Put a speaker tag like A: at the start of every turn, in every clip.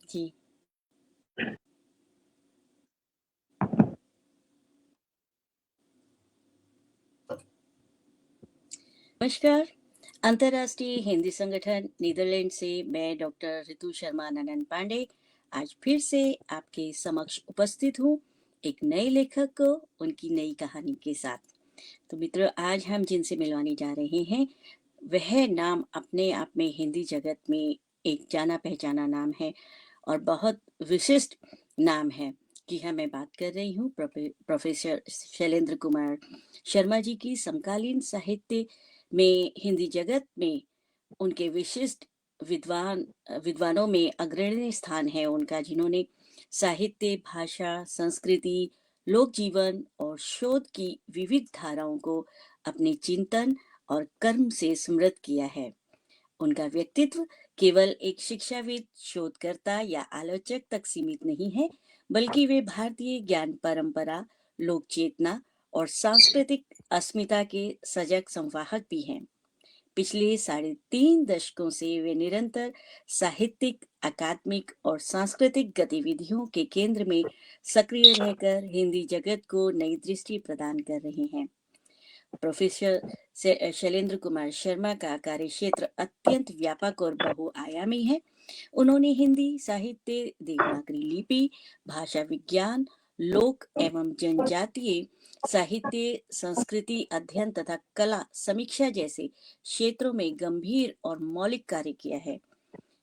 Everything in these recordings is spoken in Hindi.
A: जी। नमस्कार। अंतर्राष्ट्रीय हिंदी संगठन नीदरलैंड से मैं डॉक्टर रितु शर्मा ननन पांडे आज फिर से आपके समक्ष उपस्थित हूँ, एक नए लेखक को उनकी नई कहानी के साथ। तो मित्रों, आज हम जिनसे मिलवाने जा रहे हैं वह नाम अपने आप में हिंदी जगत में एक जाना पहचाना नाम है और बहुत विशिष्ट नाम है। कि हाँ, मैं बात कर रही हूँ प्रोफेसर शैलेंद्र कुमार शर्मा जी की। समकालीन साहित्य में हिंदी जगत में उनके विशिष्ट विद्वानों में अग्रणी स्थान है उनका, जिन्होंने साहित्य, भाषा, संस्कृति, लोक जीवन और शोध की विविध धाराओं को अपने चिंतन और कर्म से समृद्ध किया है। उनका व्यक्तित्व केवल एक शिक्षाविद, शोधकर्ता या आलोचक तक सीमित नहीं है, बल्कि वे भारतीय ज्ञान परंपरा, लोक चेतना और सांस्कृतिक अस्मिता के सजग संवाहक भी हैं। पिछले 3.5 दशकों से वे निरंतर साहित्यिक, अकादमिक और सांस्कृतिक गतिविधियों के केंद्र में सक्रिय रहकर हिंदी जगत को नई दृष्टि प्रदान कर रहे हैं। प्रोफेसर शैलेंद्र कुमार शर्मा का कार्यक्षेत्र अत्यंत व्यापक और बहुआयामी है। उन्होंने हिंदी साहित्य, देवनागरी लिपि, भाषा विज्ञान, लोक एवं जनजातीय साहित्य, संस्कृति अध्ययन तथा कला समीक्षा जैसे क्षेत्रों में गंभीर और मौलिक कार्य किया है।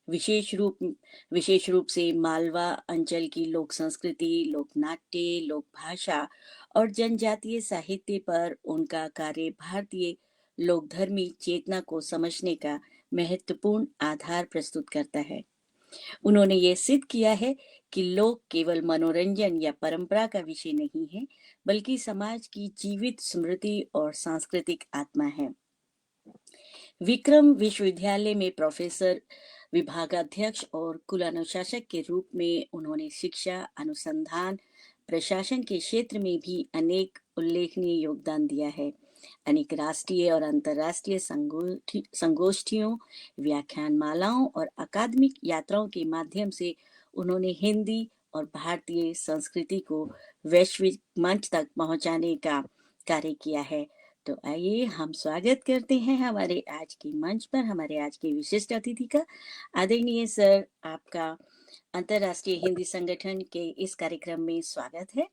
A: विशेष रूप से मालवा अंचल की लोक संस्कृति, लोक नाट्य, लोक भाषा और जनजातीय साहित्य पर उनका कार्य भारतीय लोकधर्मी चेतना को समझने का महत्वपूर्ण आधार प्रस्तुत करता है। उन्होंने ये सिद्ध किया है कि लोक केवल मनोरंजन या परंपरा का विषय नहीं है, बल्कि समाज की जीवित स्मृति और सांस्कृतिक आत्मा है। विक्रम विश्वविद्यालय में प्रोफेसर, विभागाध्यक्ष और कुल अनुशासक के रूप में उन्होंने शिक्षा, अनुसंधान, प्रशासन के क्षेत्र में भी अनेक उल्लेखनीय योगदान दिया है। अनेक राष्ट्रीय और अंतर्राष्ट्रीय संगोष्ठियों, व्याख्यानमालाओं और अकादमिक यात्राओं के माध्यम से उन्होंने हिंदी और भारतीय संस्कृति को वैश्विक मंच तक पहुंचाने का कार्य किया है। तो आइए हम स्वागत करते हैं हमारे आज के मंच पर हमारे आज के विशिष्ट अतिथि का। आदरणीय सर, आपका अंतर्राष्ट्रीय हिंदी संगठन के इस कार्यक्रम में स्वागत है।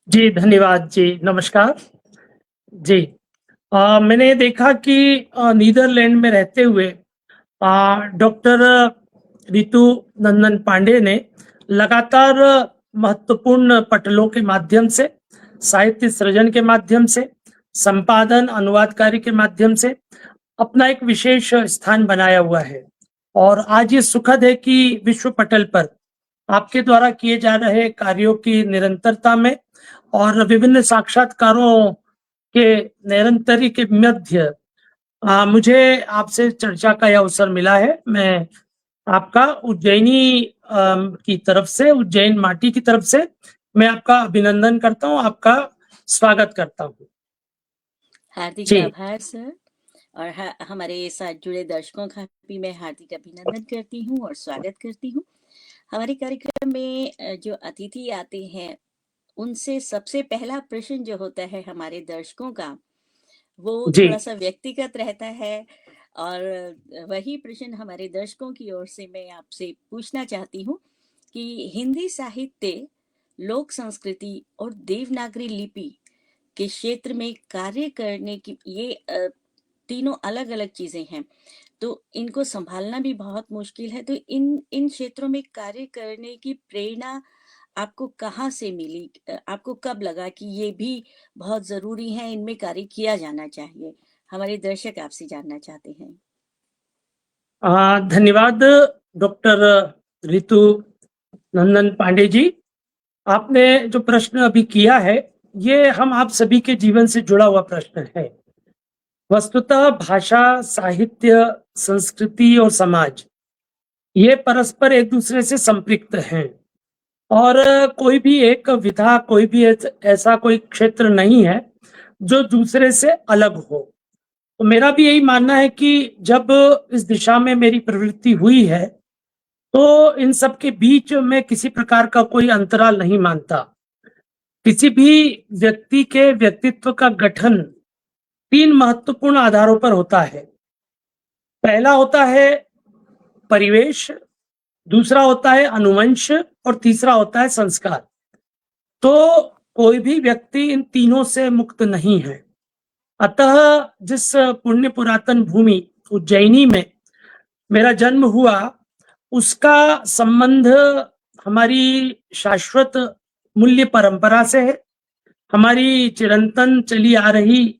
B: जी धन्यवाद जी, नमस्कार जी। मैंने देखा कि नीदरलैंड में रहते हुए डॉक्टर रितु नंदन पांडे ने लगातार महत्वपूर्ण पटलों के माध्यम से, साहित्य सृजन के माध्यम से, संपादन, अनुवाद कार्य के माध्यम से अपना एक विशेष स्थान बनाया हुआ है। और आज ये सुखद है कि विश्व पटल पर आपके द्वारा किए जा रहे कार्यों की निरंतरता में और विभिन्न साक्षात्कारों के निरंतरी के मध्य मुझे आपसे चर्चा का यह अवसर मिला है। मैं आपका उज्जैनी की तरफ से, उज्जैन माटी की तरफ से मैं आपका अभिनंदन करता हूँ, आपका स्वागत करता हूँ।
A: हार्दिक आभार सर। और हमारे साथ जुड़े दर्शकों का भी मैं हार्दिक अभिनंदन करती हूँ और स्वागत करती हूँ। हमारे कार्यक्रम में जो अतिथि आते हैं उनसे सबसे पहला प्रश्न जो होता है हमारे दर्शकों का, वो थोड़ा सा व्यक्तिगत रहता है। और वही प्रश्न हमारे दर्शकों की ओर से मैं आपसे पूछना चाहती हूँ कि हिंदी साहित्य, लोक संस्कृति और देवनागरी लिपि के क्षेत्र में कार्य करने की ये तीनों अलग अलग चीजें हैं, तो इनको संभालना भी बहुत मुश्किल है। तो इन क्षेत्रों में कार्य करने की प्रेरणा आपको कहाँ से मिली? आपको कब लगा कि ये भी बहुत जरूरी है, इनमें कार्य किया जाना चाहिए? हमारे दर्शक आपसे जानना चाहते हैं।
B: धन्यवाद डॉक्टर रितु नंदन पांडे जी। आपने जो प्रश्न अभी किया है ये हम आप सभी के जीवन से जुड़ा हुआ प्रश्न है। वस्तुतः भाषा, साहित्य, संस्कृति और समाज ये परस्पर एक दूसरे से संपृक्त हैं और कोई भी एक विधा, कोई भी ऐसा कोई क्षेत्र नहीं है जो दूसरे से अलग हो। तो मेरा भी यही मानना है कि जब इस दिशा में मेरी प्रवृत्ति हुई है, तो इन सब के बीच में किसी प्रकार का कोई अंतराल नहीं मानता। किसी भी व्यक्ति के व्यक्तित्व का गठन 3 महत्वपूर्ण आधारों पर होता है। पहला होता है परिवेश, दूसरा होता है अनुवंश और तीसरा होता है संस्कार। तो कोई भी व्यक्ति इन तीनों से मुक्त नहीं है। अतः जिस पुण्य पुरातन भूमि उज्जैनी में मेरा जन्म हुआ, उसका संबंध हमारी शाश्वत मूल्य परंपरा से है, हमारी चिरंतन चली आ रही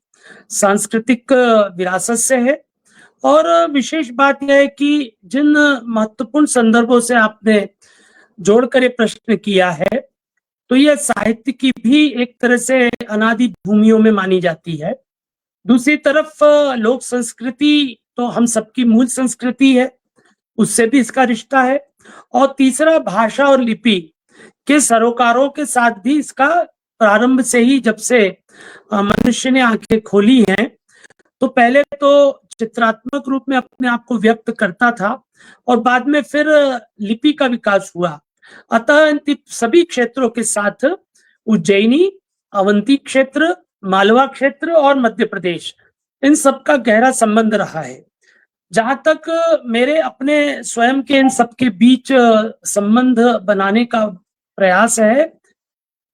B: सांस्कृतिक विरासत से है। और विशेष बात यह है कि जिन महत्वपूर्ण संदर्भों से आपने जोड़कर ये प्रश्न किया है, तो यह साहित्य की भी एक तरह से अनादि भूमियों में मानी जाती है। दूसरी तरफ लोक संस्कृति तो हम सबकी मूल संस्कृति है, उससे भी इसका रिश्ता है। और तीसरा भाषा और लिपि के सरोकारों के साथ भी इसका प्रारंभ से ही, जब से मनुष्य ने आंखें खोली हैं, तो पहले तो चित्रात्मक रूप में अपने आप को व्यक्त करता था और बाद में फिर लिपि का विकास हुआ। अतः इन सभी क्षेत्रों के साथ उज्जैनी, अवंती क्षेत्र, मालवा क्षेत्र और मध्य प्रदेश, इन सब का गहरा संबंध रहा है। जहां तक मेरे अपने स्वयं के इन सबके बीच संबंध बनाने का प्रयास है,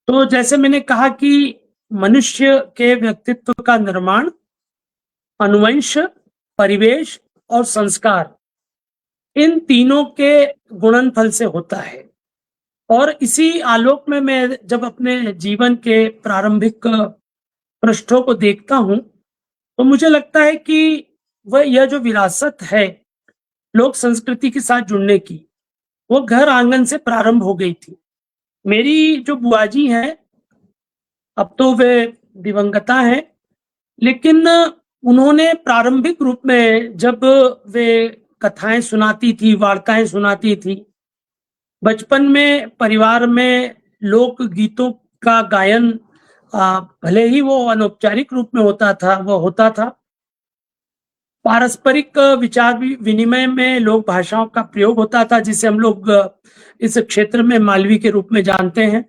B: तो जैसे मैंने कहा कि मनुष्य के व्यक्तित्व का निर्माण अनुवंश, परिवेश और संस्कार, इन तीनों के गुणनफल से होता है। और इसी आलोक में मैं जब अपने जीवन के प्रारंभिक पृष्ठों को देखता हूं, तो मुझे लगता है कि वह यह जो विरासत है लोक संस्कृति के साथ जुड़ने की, वो घर आंगन से प्रारंभ हो गई थी। मेरी जो बुआ जी हैं, अब तो वे दिवंगता हैं, लेकिन उन्होंने प्रारंभिक रूप में जब वे कथाएं सुनाती थी, वार्ताएं सुनाती थी, बचपन में परिवार में लोक गीतों का गायन, भले ही वो अनौपचारिक रूप में होता था, वो होता था। पारस्परिक विचार विनिमय में लोक भाषाओं का प्रयोग होता था, जिसे हम लोग इस क्षेत्र में मालवी के रूप में जानते हैं।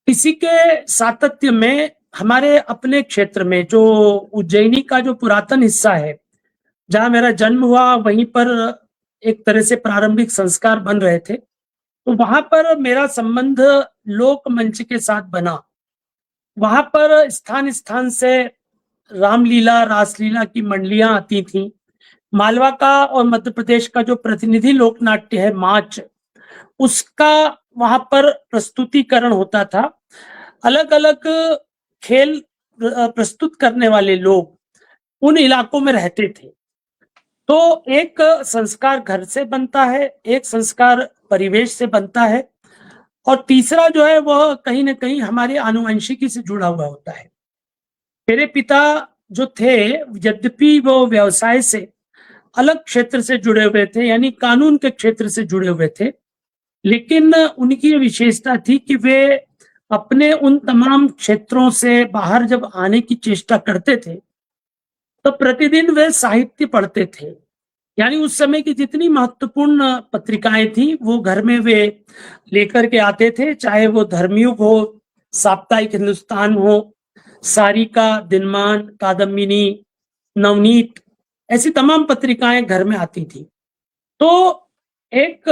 B: इसी के सातत्य में हमारे अपने क्षेत्र में जो उज्जैनी का जो पुरातन हिस्सा है, जहां मेरा जन्म हुआ, वहीं पर एक तरह से प्रारंभिक संस्कार बन रहे थे। तो वहां पर मेरा संबंध लोक मंच के साथ बना। वहां पर स्थान स्थान से रामलीला, रासलीला की मंडलियां आती थीं। मालवा का और मध्य प्रदेश का जो प्रतिनिधि लोक नाट्य है माच, उसका वहां पर प्रस्तुतिकरण होता था। अलग अलग खेल प्रस्तुत करने वाले लोग उन इलाकों में रहते थे। तो एक संस्कार घर से बनता है, एक संस्कार परिवेश से बनता है, और तीसरा जो है वह कहीं ना कहीं हमारे आनुवंशिकी से जुड़ा हुआ होता है। मेरे पिता जो थे, यद्यपि वो व्यवसाय से अलग क्षेत्र से जुड़े हुए थे, यानी कानून के क्षेत्र से जुड़े हुए थे, लेकिन उनकी ये विशेषता थी कि वे अपने उन तमाम क्षेत्रों से बाहर जब आने की चेष्टा करते थे, तो प्रतिदिन वे साहित्य पढ़ते थे। यानी उस समय की जितनी महत्वपूर्ण पत्रिकाएं थी, वो घर में वे लेकर के आते थे, चाहे वो धर्मयुग हो, साप्ताहिक हिंदुस्तान हो, सारिका, दिनमान, कादम्बिनी, नवनीत, ऐसी तमाम पत्रिकाएं घर में आती थी। तो एक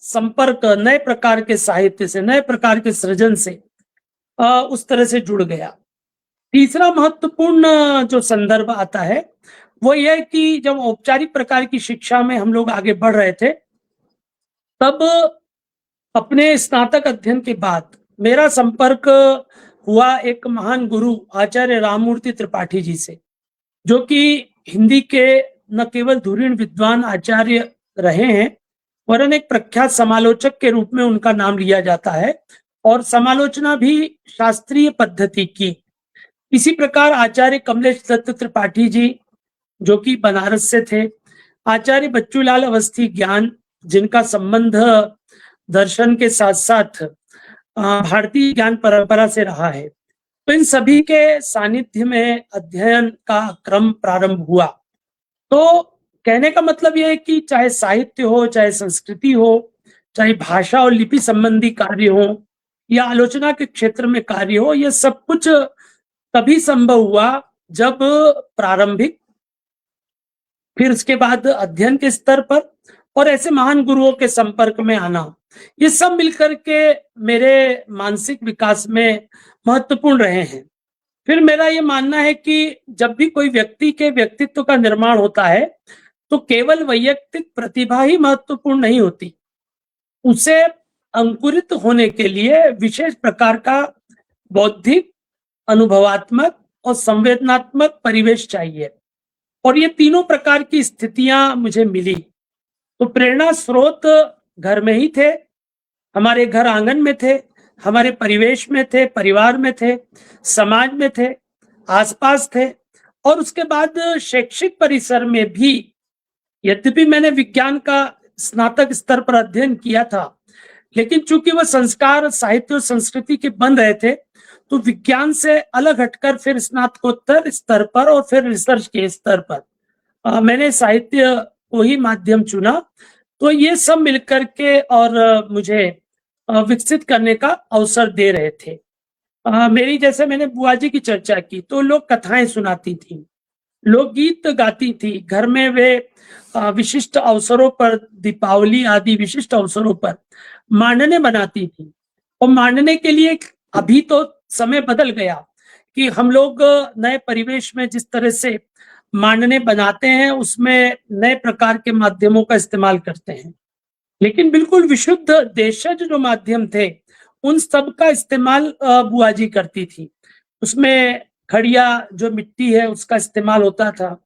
B: संपर्क नए प्रकार के साहित्य से, नए प्रकार के सृजन से उस तरह से जुड़ गया। तीसरा महत्वपूर्ण जो संदर्भ आता है, वो यह कि जब औपचारिक प्रकार की शिक्षा में हम लोग आगे बढ़ रहे थे, तब अपने स्नातक अध्ययन के बाद मेरा संपर्क हुआ एक महान गुरु आचार्य राममूर्ति त्रिपाठी जी से, जो कि हिंदी के न केवल धुरीण विद्वान आचार्य रहे हैं, वरन एक प्रख्यात समालोचक के रूप में उनका नाम लिया जाता है, और समालोचना भी शास्त्रीय पद्धति की। इसी प्रकार आचार्य कमलेश दत्त त्रिपाठी जी, जो कि बनारस से थे, आचार्य बच्चूलाल अवस्थी ज्ञान, जिनका संबंध दर्शन के साथ साथ भारतीय ज्ञान परंपरा से रहा है, तो इन सभी के सानिध्य में अध्ययन का क्रम प्रारंभ हुआ। तो कहने का मतलब यह है कि चाहे साहित्य हो, चाहे संस्कृति हो, चाहे भाषा और लिपि संबंधी कार्य हो या आलोचना के क्षेत्र में कार्य हो, यह सब कुछ तभी संभव हुआ जब प्रारंभिक, फिर उसके बाद अध्ययन के स्तर पर और ऐसे महान गुरुओं के संपर्क में आना, ये सब मिलकर के मेरे मानसिक विकास में महत्वपूर्ण रहे हैं। फिर मेरा ये मानना है कि जब भी कोई व्यक्ति के व्यक्तित्व का निर्माण होता है, तो केवल वैयक्तिक प्रतिभा ही महत्वपूर्ण नहीं होती। उसे अंकुरित होने के लिए विशेष प्रकार का बौद्धिक, अनुभवात्मक और संवेदनात्मक परिवेश चाहिए। और ये तीनों प्रकार की स्थितियां मुझे मिली। तो प्रेरणा स्रोत घर में ही थे, हमारे घर आंगन में थे, हमारे परिवेश में थे, परिवार में थे, समाज में थे, आसपास थे, और उसके बाद शैक्षिक परिसर में भी। यद्यपि मैंने विज्ञान का स्नातक स्तर पर अध्ययन किया था, लेकिन चूंकि वह संस्कार, साहित्य और संस्कृति के बन रहे थे, तो विज्ञान से अलग हटकर फिर स्नातकोत्तर स्तर पर और फिर रिसर्च के स्तर पर मैंने साहित्य को ही माध्यम चुना। तो ये सब मिलकर के और मुझे विकसित करने का अवसर दे रहे थे। मेरी, जैसे मैंने बुआ जी की चर्चा की, तो लोग कथाएं सुनाती थी, लोकगीत गाती थी, घर में वे विशिष्ट अवसरों पर, दीपावली आदि विशिष्ट अवसरों पर मांडने बनाती थी। और मांडने के लिए अभी तो समय बदल गया कि हम लोग नए परिवेश में जिस तरह से मांडने बनाते हैं, उसमें नए प्रकार के माध्यमों का इस्तेमाल करते हैं। लेकिन बिल्कुल विशुद्ध देशज जो माध्यम थे, उन सब का इस्तेमाल बुआ जी करती थी। उसमें खड़िया जो मिट्टी है उसका इस्तेमाल होता था,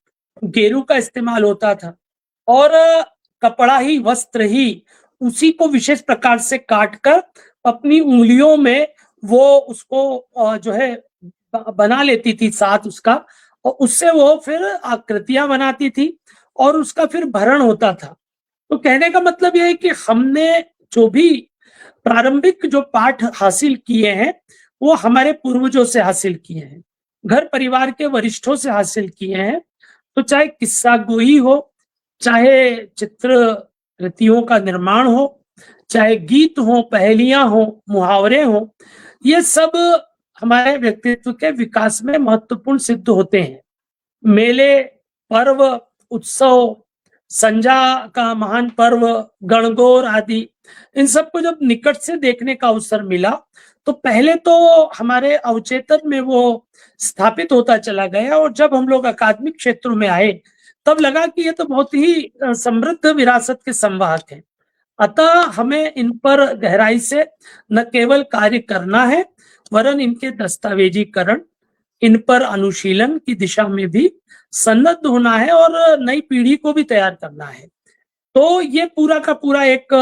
B: गेरू का इस्तेमाल होता था, और कपड़ा ही, वस्त्र ही, उसी को विशेष प्रकार से काट कर अपनी उंगलियों में वो उसको जो है बना लेती थी साथ उसका, और उससे वो फिर आकृतियां बनाती थी और उसका फिर भरण होता था। तो कहने का मतलब यह है कि हमने जो भी प्रारंभिक जो पाठ हासिल किए हैं, वो हमारे पूर्वजों से हासिल किए हैं, घर परिवार के वरिष्ठों से हासिल किए हैं। तो चाहे किस्सा गोई हो, चाहे चित्र कृतियों का निर्माण हो, चाहे गीत हो, पहेलियां हो, मुहावरे हो, ये सब हमारे व्यक्तित्व के विकास में महत्वपूर्ण सिद्ध होते हैं। मेले, पर्व, उत्सव, संजा का महान पर्व, गणगौर आदि, इन सबको जब निकट से देखने का अवसर मिला, तो पहले तो हमारे अवचेतन में वो स्थापित होता चला गया, और जब हम लोग अकादमिक क्षेत्रों में आए, तब लगा कि ये तो बहुत ही समृद्ध विरासत के संवाहक हैं। अतः हमें इन पर गहराई से न केवल कार्य करना है, वरन इनके दस्तावेजीकरण, इन पर अनुशीलन की दिशा में भी सन्नद्ध होना है और नई पीढ़ी को भी तैयार करना है। तो ये पूरा का पूरा एक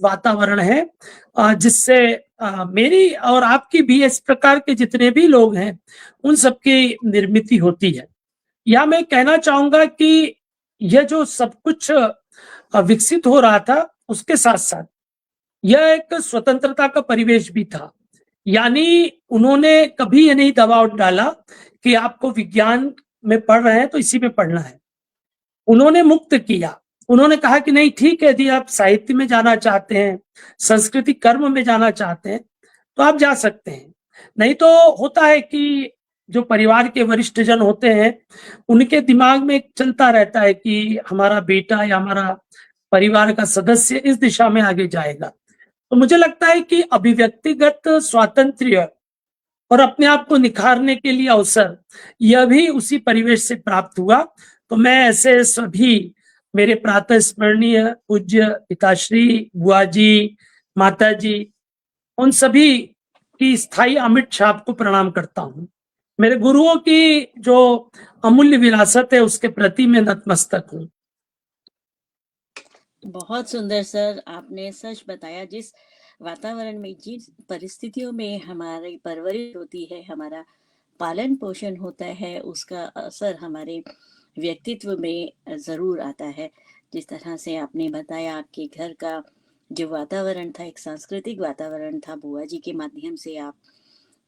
B: वातावरण है जिससे मेरी और आपकी भी, इस प्रकार के जितने भी लोग हैं, उन सबकी निर्मिति होती है। या मैं कहना चाहूंगा कि यह जो सब कुछ विकसित हो रहा था, उसके साथ साथ यह एक स्वतंत्रता का परिवेश भी था। यानी उन्होंने कभी ये नहीं दबाव डाला कि आपको विज्ञान में पढ़ रहे हैं तो इसी में पढ़ना है। उन्होंने मुक्त किया। उन्होंने कहा कि नहीं, ठीक है, यदि आप साहित्य में जाना चाहते हैं, संस्कृति कर्म में जाना चाहते हैं, तो आप जा सकते हैं। नहीं तो होता है कि जो परिवार के वरिष्ठ जन होते हैं, उनके दिमाग में चलता रहता है कि हमारा बेटा या हमारा परिवार का सदस्य इस दिशा में आगे जाएगा। तो मुझे लगता है कि अभिव्यक्तिगत स्वातंत्र्य और अपने आप को निखारने के लिए अवसर, यह भी उसी परिवेश से प्राप्त हुआ। तो मैं ऐसे सभी मेरे प्रातः स्मरणीय पूज्य पिताश्री, बुआ जी, माता जी, उन सभी की स्थायी अमिट छाप को प्रणाम करता हूँ। मेरे गुरुओं की जो अमूल्य विरासत है, उसके प्रति मैं नतमस्तक हूँ।
A: बहुत सुंदर सर, आपने सच बताया। जिस वातावरण में, जिस परिस्थितियों में हमारी परवरिश होती है, हमारा पालन पोषण होता है, उसका असर हमारे व्यक्तित्व में ज़रूर आता है। जिस तरह से आपने बताया, आपके घर का जो वातावरण था, एक सांस्कृतिक वातावरण था, बुआ जी के माध्यम से आप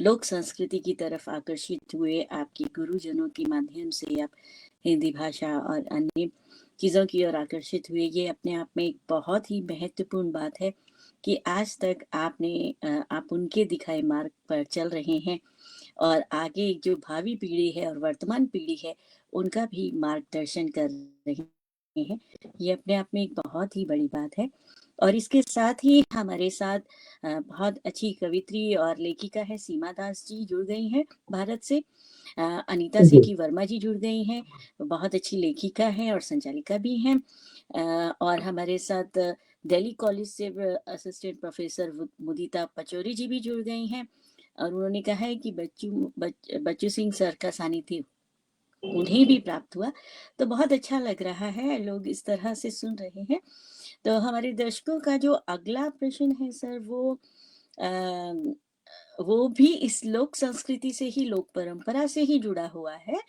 A: लोक संस्कृति की तरफ आकर्षित हुए, आपके गुरुजनों के माध्यम से आप हिंदी भाषा और अन्य चीज़ों की ओर आकर्षित हुए। ये अपने आप में एक बहुत ही महत्वपूर्ण बात है कि आज तक आप उनके दिखाए मार्ग पर चल रहे हैं और आगे जो भावी पीढ़ी है और वर्तमान पीढ़ी है, उनका भी मार्गदर्शन कर रहे हैं। ये अपने आप में एक बहुत ही बड़ी बात है। और इसके साथ ही हमारे साथ बहुत अच्छी कवित्री और लेखिका है सीमा दास जी जुड़ गई हैं भारत से। अनीता
B: जी
A: सिटी वर्मा जी जुड़ गई हैं, बहुत अच्छी लेखिका हैं और संचालिका भी हैं। और हमारे साथ दिल्ली कॉलेज से असिस्टेंट प्रोफेसर मुदिता पचौरी जी भी जुड़ गई हैं और उन्होंने कहा है कि बच्चू सिंह सर का सानिध्य उन्हें भी प्राप्त हुआ। तो बहुत अच्छा लग रहा है, लोग इस तरह से सुन रहे हैं। तो हमारे दर्शकों का जो अगला प्रश्न है सर, वो भी इस लोक संस्कृति से ही, लोक परंपरा से ही जुड़ा हुआ है।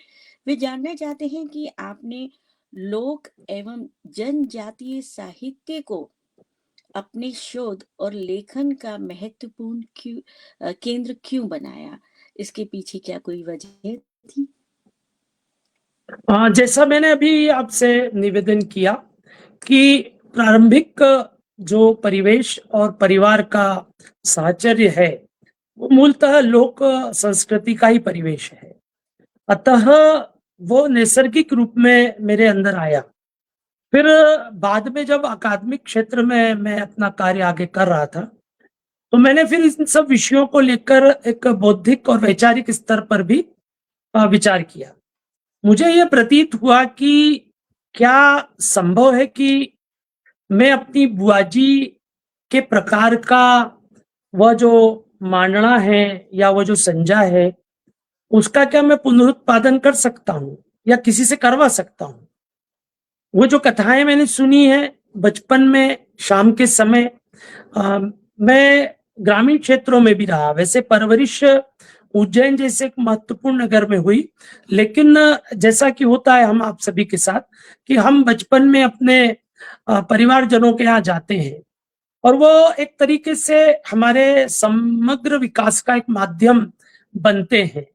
A: वे जानना चाहते हैं कि आपने लोक एवं जनजातीय साहित्य को अपने शोध और लेखन का महत्वपूर्ण केंद्र क्यों बनाया? इसके पीछे क्या कोई वजह थी?
B: जैसा मैंने अभी आपसे निवेदन किया कि प्रारंभिक जो परिवेश और परिवार का साहचर्य है, वो मूलतः लोक संस्कृति का ही परिवेश है। अतः वो नैसर्गिक रूप में मेरे अंदर आया। फिर बाद में जब अकादमिक क्षेत्र में मैं अपना कार्य आगे कर रहा था, तो मैंने फिर इन सब विषयों को लेकर एक बौद्धिक और वैचारिक स्तर पर भी विचार किया। मुझे यह प्रतीत हुआ कि क्या संभव है कि मैं अपनी बुआ जी के प्रकार का वह जो मांडना है या वह जो संज्ञा है, उसका क्या मैं पुनरुत्पादन कर सकता हूँ या किसी से करवा सकता हूँ। वो जो कथाएं मैंने सुनी है बचपन में शाम के समय, मैं ग्रामीण क्षेत्रों में भी रहा। वैसे परवरिश उज्जैन जैसे एक महत्वपूर्ण नगर में हुई, लेकिन जैसा कि होता है हम आप सभी के साथ कि हम बचपन में अपने परिवारजनों के यहाँ जाते हैं और वो एक तरीके से हमारे समग्र विकास का एक माध्यम बनते हैं।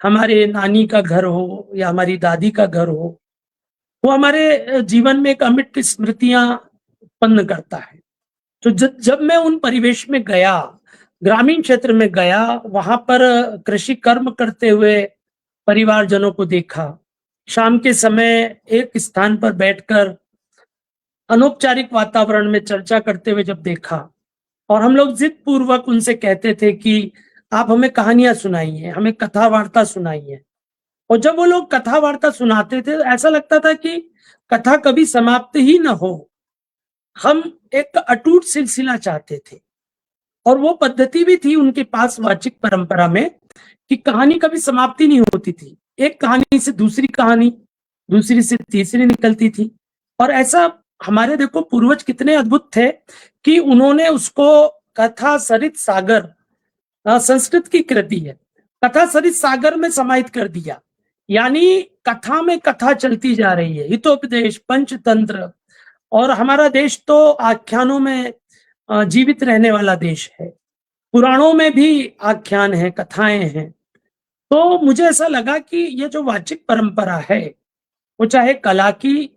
B: हमारे नानी का घर हो या हमारी दादी का घर हो, वो हमारे जीवन में एक अमिट स्मृतियां उत्पन्न करता है। तो जब मैं उन परिवेश में गया, ग्रामीण क्षेत्र में गया, वहां पर कृषि कर्म करते हुए परिवारजनों को देखा। शाम के समय एक स्थान पर बैठकर अनौपचारिक वातावरण में चर्चा करते हुए जब देखा, और हम लोग जिद पूर्वक उनसे कहते थे कि आप हमें कहानियां सुनाइए, हमें कथा वार्ता सुनाइए। और जब वो लोग कथा वार्ता सुनाते थे, ऐसा लगता था कि कथा कभी समाप्त ही ना हो। हम एक अटूट सिलसिला चाहते थे और वो पद्धति भी थी उनके पास वाचिक परंपरा में कि कहानी कभी समाप्ति नहीं होती थी। एक कहानी से दूसरी कहानी, दूसरी से तीसरी निकलती थी। और ऐसा हमारे देखो पूर्वज कितने अद्भुत थे कि उन्होंने उसको कथा सरित सागर, संस्कृत की कृति है, कथा सरित सागर में समाहित कर दिया। यानी कथा में कथा चलती जा रही है, हितोपदेश, पंचतंत्र। और हमारा देश तो आख्यानों में जीवित रहने वाला देश है। पुराणों में भी आख्यान है, कथाएं हैं। तो मुझे ऐसा लगा कि ये जो वाचिक परंपरा है, वो चाहे कला की,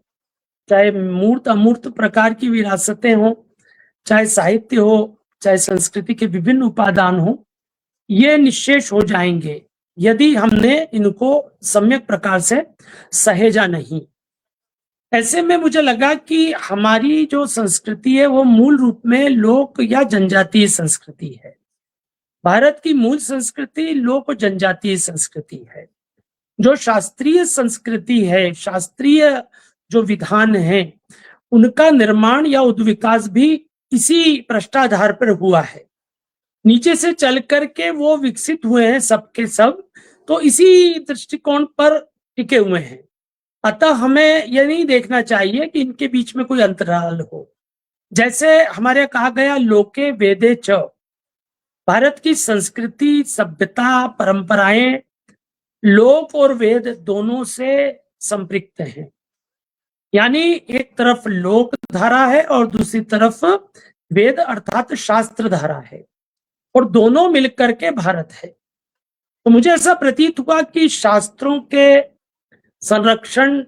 B: चाहे मूर्त अमूर्त प्रकार की विरासतें हो, चाहे साहित्य हो, चाहे संस्कृति के विभिन्न उपादान हो, ये निश्शेष हो जाएंगे यदि हमने इनको सम्यक प्रकार से सहेजा नहीं। ऐसे में मुझे लगा कि हमारी जो संस्कृति है वो मूल रूप में लोक या जनजातीय संस्कृति है। भारत की मूल संस्कृति लोक जनजातीय संस्कृति है। जो शास्त्रीय संस्कृति है, शास्त्रीय जो विधान है, उनका निर्माण या उद्विकास भी इसी पृष्ठाधार पर हुआ है। नीचे से चल करके वो विकसित हुए हैं सबके सब, तो इसी दृष्टिकोण पर टिके हुए हैं। अतः हमें यह नहीं देखना चाहिए कि इनके बीच में कोई अंतराल हो। जैसे हमारे यहाँ कहा गया लोके वेदे च, भारत की संस्कृति, सभ्यता, परंपराएं लोक और वेद दोनों से संपृक्त हैं। यानी एक तरफ लोक धारा है और दूसरी तरफ वेद अर्थात शास्त्र धारा है, और दोनों मिलकर के भारत है। तो मुझे ऐसा प्रतीत हुआ कि शास्त्रों के संरक्षण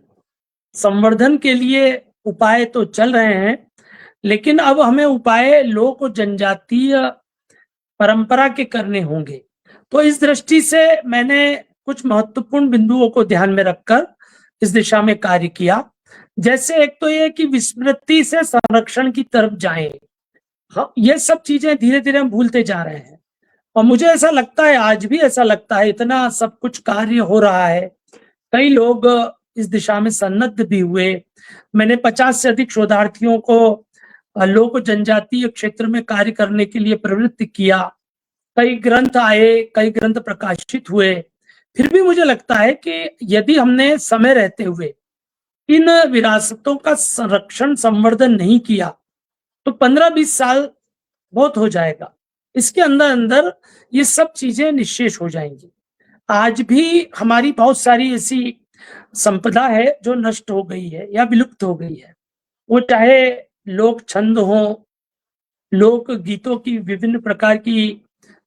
B: संवर्धन के लिए उपाय तो चल रहे हैं, लेकिन अब हमें उपाय लोक और जनजातीय परंपरा के करने होंगे। तो इस दृष्टि से मैंने कुछ महत्वपूर्ण बिंदुओं को ध्यान में रखकर इस दिशा में कार्य किया। जैसे एक तो ये कि विस्मृति से संरक्षण की तरफ जाएं। हाँ, ये सब चीजें धीरे धीरे हम भूलते जा रहे हैं, और मुझे ऐसा लगता है, आज भी ऐसा लगता है, इतना सब कुछ कार्य हो रहा है, कई लोग इस दिशा में सन्नद्ध भी हुए। मैंने 50 से अधिक शोधार्थियों को लोक जनजातीय क्षेत्र में कार्य करने के लिए प्रवृत्त किया। कई ग्रंथ आए, कई ग्रंथ प्रकाशित हुए। फिर भी मुझे लगता है कि यदि हमने समय रहते हुए इन विरासतों का संरक्षण संवर्धन नहीं किया तो 15-20 साल बहुत हो जाएगा, इसके अंदर अंदर ये सब चीजें निश्शेष हो जाएंगी। आज भी हमारी बहुत सारी ऐसी संपदा है जो नष्ट हो गई है या विलुप्त हो गई है। वो चाहे लोक छंद हो, लोक गीतों की विभिन्न प्रकार की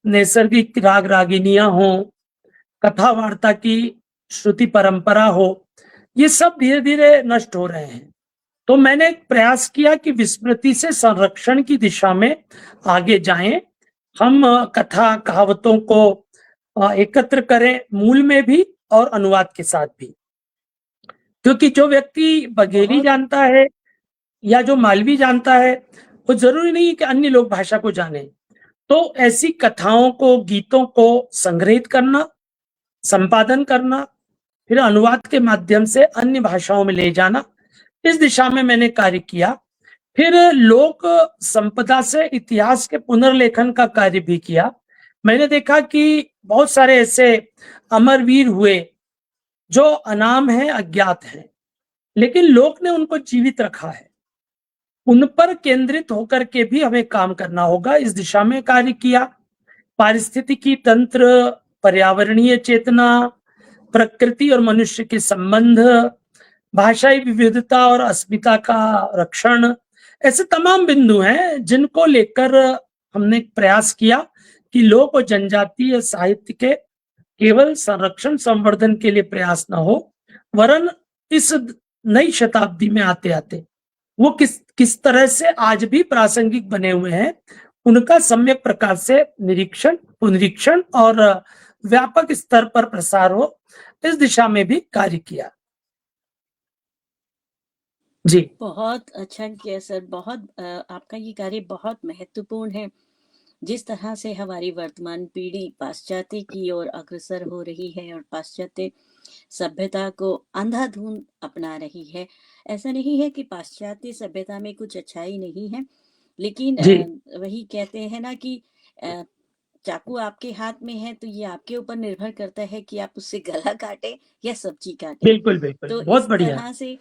B: नैसर्गिक राग रागिनियां हो, कथा वार्ता की श्रुति परंपरा हो, ये सब धीरे धीरे नष्ट हो रहे हैं। तो मैंने एक प्रयास किया कि विस्मृति से संरक्षण की दिशा में आगे जाएं। हम कथा कहावतों को एकत्र करें, मूल में भी और अनुवाद के साथ भी, क्योंकि जो व्यक्ति बघेली
A: बहुत
B: जानता है या जो मालवी जानता है, वो जरूरी नहीं कि अन्य लोग भाषा को जाने। तो ऐसी कथाओं को, गीतों को संग्रहित करना, संपादन करना, फिर अनुवाद के माध्यम से अन्य भाषाओं में ले जाना, इस दिशा में मैंने कार्य किया। फिर लोक संपदा से इतिहास के पुनर्लेखन का कार्य भी किया। मैंने देखा कि बहुत सारे ऐसे अमरवीर हुए जो अनाम हैं, अज्ञात हैं, लेकिन लोक ने उनको जीवित रखा है। उन पर केंद्रित होकर के भी हमें काम करना होगा, इस दिशा में कार्य किया। पारिस्थितिकी तंत्र, पर्यावरणीय चेतना, प्रकृति और मनुष्य के संबंध, भाषाई विविधता और अस्मिता का रक्षण, ऐसे तमाम बिंदु हैं जिनको लेकर हमने प्रयास किया कि लोक और जनजातीय साहित्य के केवल संरक्षण संवर्धन के लिए प्रयास न हो, वरन इस नई शताब्दी में आते आते वो किस तरह से आज भी प्रासंगिक बने हुए हैं, उनका सम्यक प्रकार से निरीक्षण, पुनरीक्षण और व्यापक स्तर पर प्रसार हो, इस दिशा में भी कार्य किया। जी,
A: बहुत अच्छा किया सर। बहुत आपका ये कार्य बहुत महत्वपूर्ण है। जिस तरह से हमारी वर्तमान पीढ़ी पाश्चात्य की ओर अग्रसर हो रही है और पाश्चात्य सभ्यता को अंधाधुंध अपना रही है। ऐसा नहीं है कि पाश्चात्य सभ्यता में कुछ अच्छाई नहीं है, लेकिन
B: जी,
A: वही कहते हैं ना कि अ, चाकू आपके हाथ में है तो ये आपके ऊपर निर्भर करता है कि आप उससे गला काटें या सब्जी काटें।
B: बिल्कुल बिल्कुल,
A: तो
B: बहुत
A: इस
B: बढ़िया।
A: तरह से,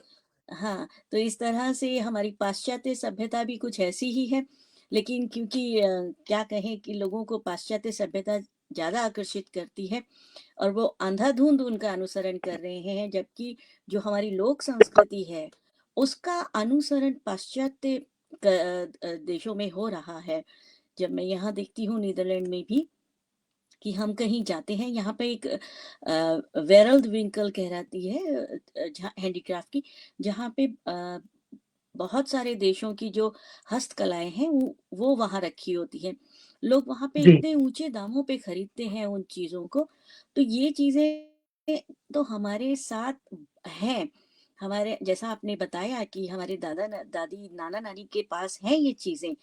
A: हाँ, तो इस तरह से हमारी पाश्चात्य सभ्यता भी कुछ ऐसी ही है। लेकिन क्योंकि क्या कहें कि लोगों को पाश्चात्य सभ्यता ज्यादा आकर्षित करती है और वो अंधाधुंध उनका अनुसरण कर रहे हैं, जबकि जो हमारी लोक संस्कृति है उसका अनुसरण पाश्चात्य देशों में हो रहा है। जब मैं यहाँ देखती हूँ नीदरलैंड में भी कि हम कहीं जाते हैं, यहाँ पे एक वेरल्ड विंकल कहलाती है हैंडीक्राफ्ट की, जहाँ पे बहुत सारे देशों की जो हस्तकलाएं हैं वो वहाँ रखी होती है। लोग वहाँ पे
B: जी,
A: इतने ऊंचे दामों पे खरीदते हैं उन चीजों को। तो ये चीजें तो हमारे साथ हैं। हमारे जैसा आपने बताया कि हमारे दादी नाना नानी के पास हैं ये चीजें,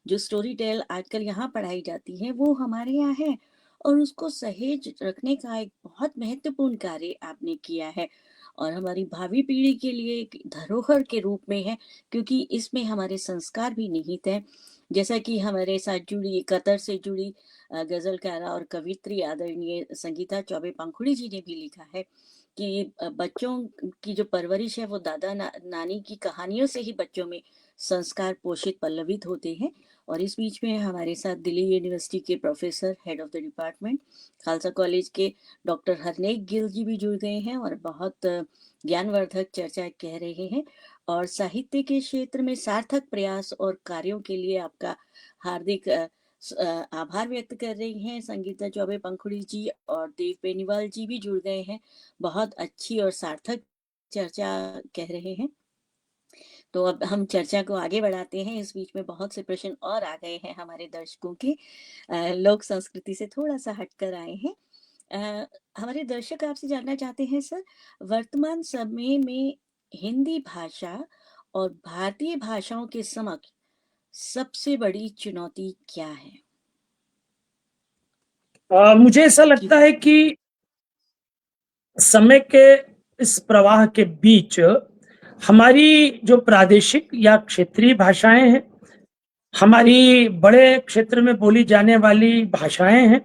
A: जो स्टोरी टेल आजकल यहाँ पढ़ाई जाती है वो हमारे यहाँ है। और उसको सहेज रखने का एक बहुत महत्वपूर्ण कार्य आपने किया है और हमारी भावी पीढ़ी के लिए एक धरोहर के रूप में है, क्योंकि इसमें हमारे संस्कार भी निहित हैं। जैसा कि हमारे साथ जुड़ी, कतर से जुड़ी गजलकारा और कवित्री आदरणीय संगीता चौबे पंखुड़ी जी ने भी लिखा है कि बच्चों की जो परवरिश है वो नानी की कहानियों से ही बच्चों में संस्कार पोषित पल्लवित होते हैं। और इस बीच में हमारे साथ दिल्ली यूनिवर्सिटी के professor, head of the department, Khalsa college के डॉक्टर हरनेक गिल जी भी जुड़ गए हैं और बहुत ज्ञानवर्धक चर्चा कह रहे हैं। और साहित्य के क्षेत्र में सार्थक प्रयास और कार्यों के लिए आपका हार्दिक आभार व्यक्त कर रही हैं। संगीता चौबे पंखुड़ी जी और देव बेनीवाल जी भी जुड़ गए हैं। बहुत अच्छी और सार्थक चर्चा कह रहे हैं। तो अब हम चर्चा को आगे बढ़ाते हैं। इस बीच में बहुत से प्रश्न और आ गए हैं हमारे दर्शकों के। लोक संस्कृति से थोड़ा सा हटकर आए हैं। हमारे दर्शक आपसे जानना चाहते हैं सर, वर्तमान समय में हिंदी भाषा और भारतीय भाषाओं के समक्ष सबसे बड़ी चुनौती क्या है?
B: मुझे ऐसा लगता है कि समय के इस प्रवाह के बीच हमारी जो प्रादेशिक या क्षेत्रीय भाषाएं हैं, हमारी बड़े क्षेत्र में बोली जाने वाली भाषाएं हैं,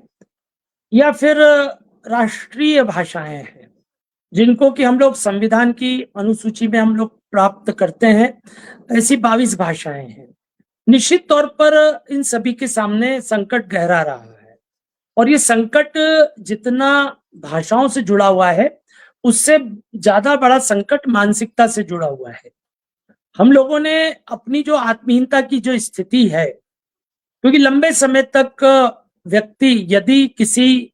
B: या फिर राष्ट्रीय भाषाएं हैं, जिनको कि हम लोग संविधान की अनुसूची में हम लोग प्राप्त करते हैं, ऐसी 22 भाषाएं हैं। निश्चित तौर पर इन सभी के सामने संकट गहरा रहा है, और ये संकट जितना भाषाओं से जुड़ा हुआ है, उससे ज्यादा बड़ा संकट मानसिकता से जुड़ा हुआ है। हम लोगों ने अपनी जो आत्मीयता की जो स्थिति है, क्योंकि लंबे समय तक व्यक्ति यदि किसी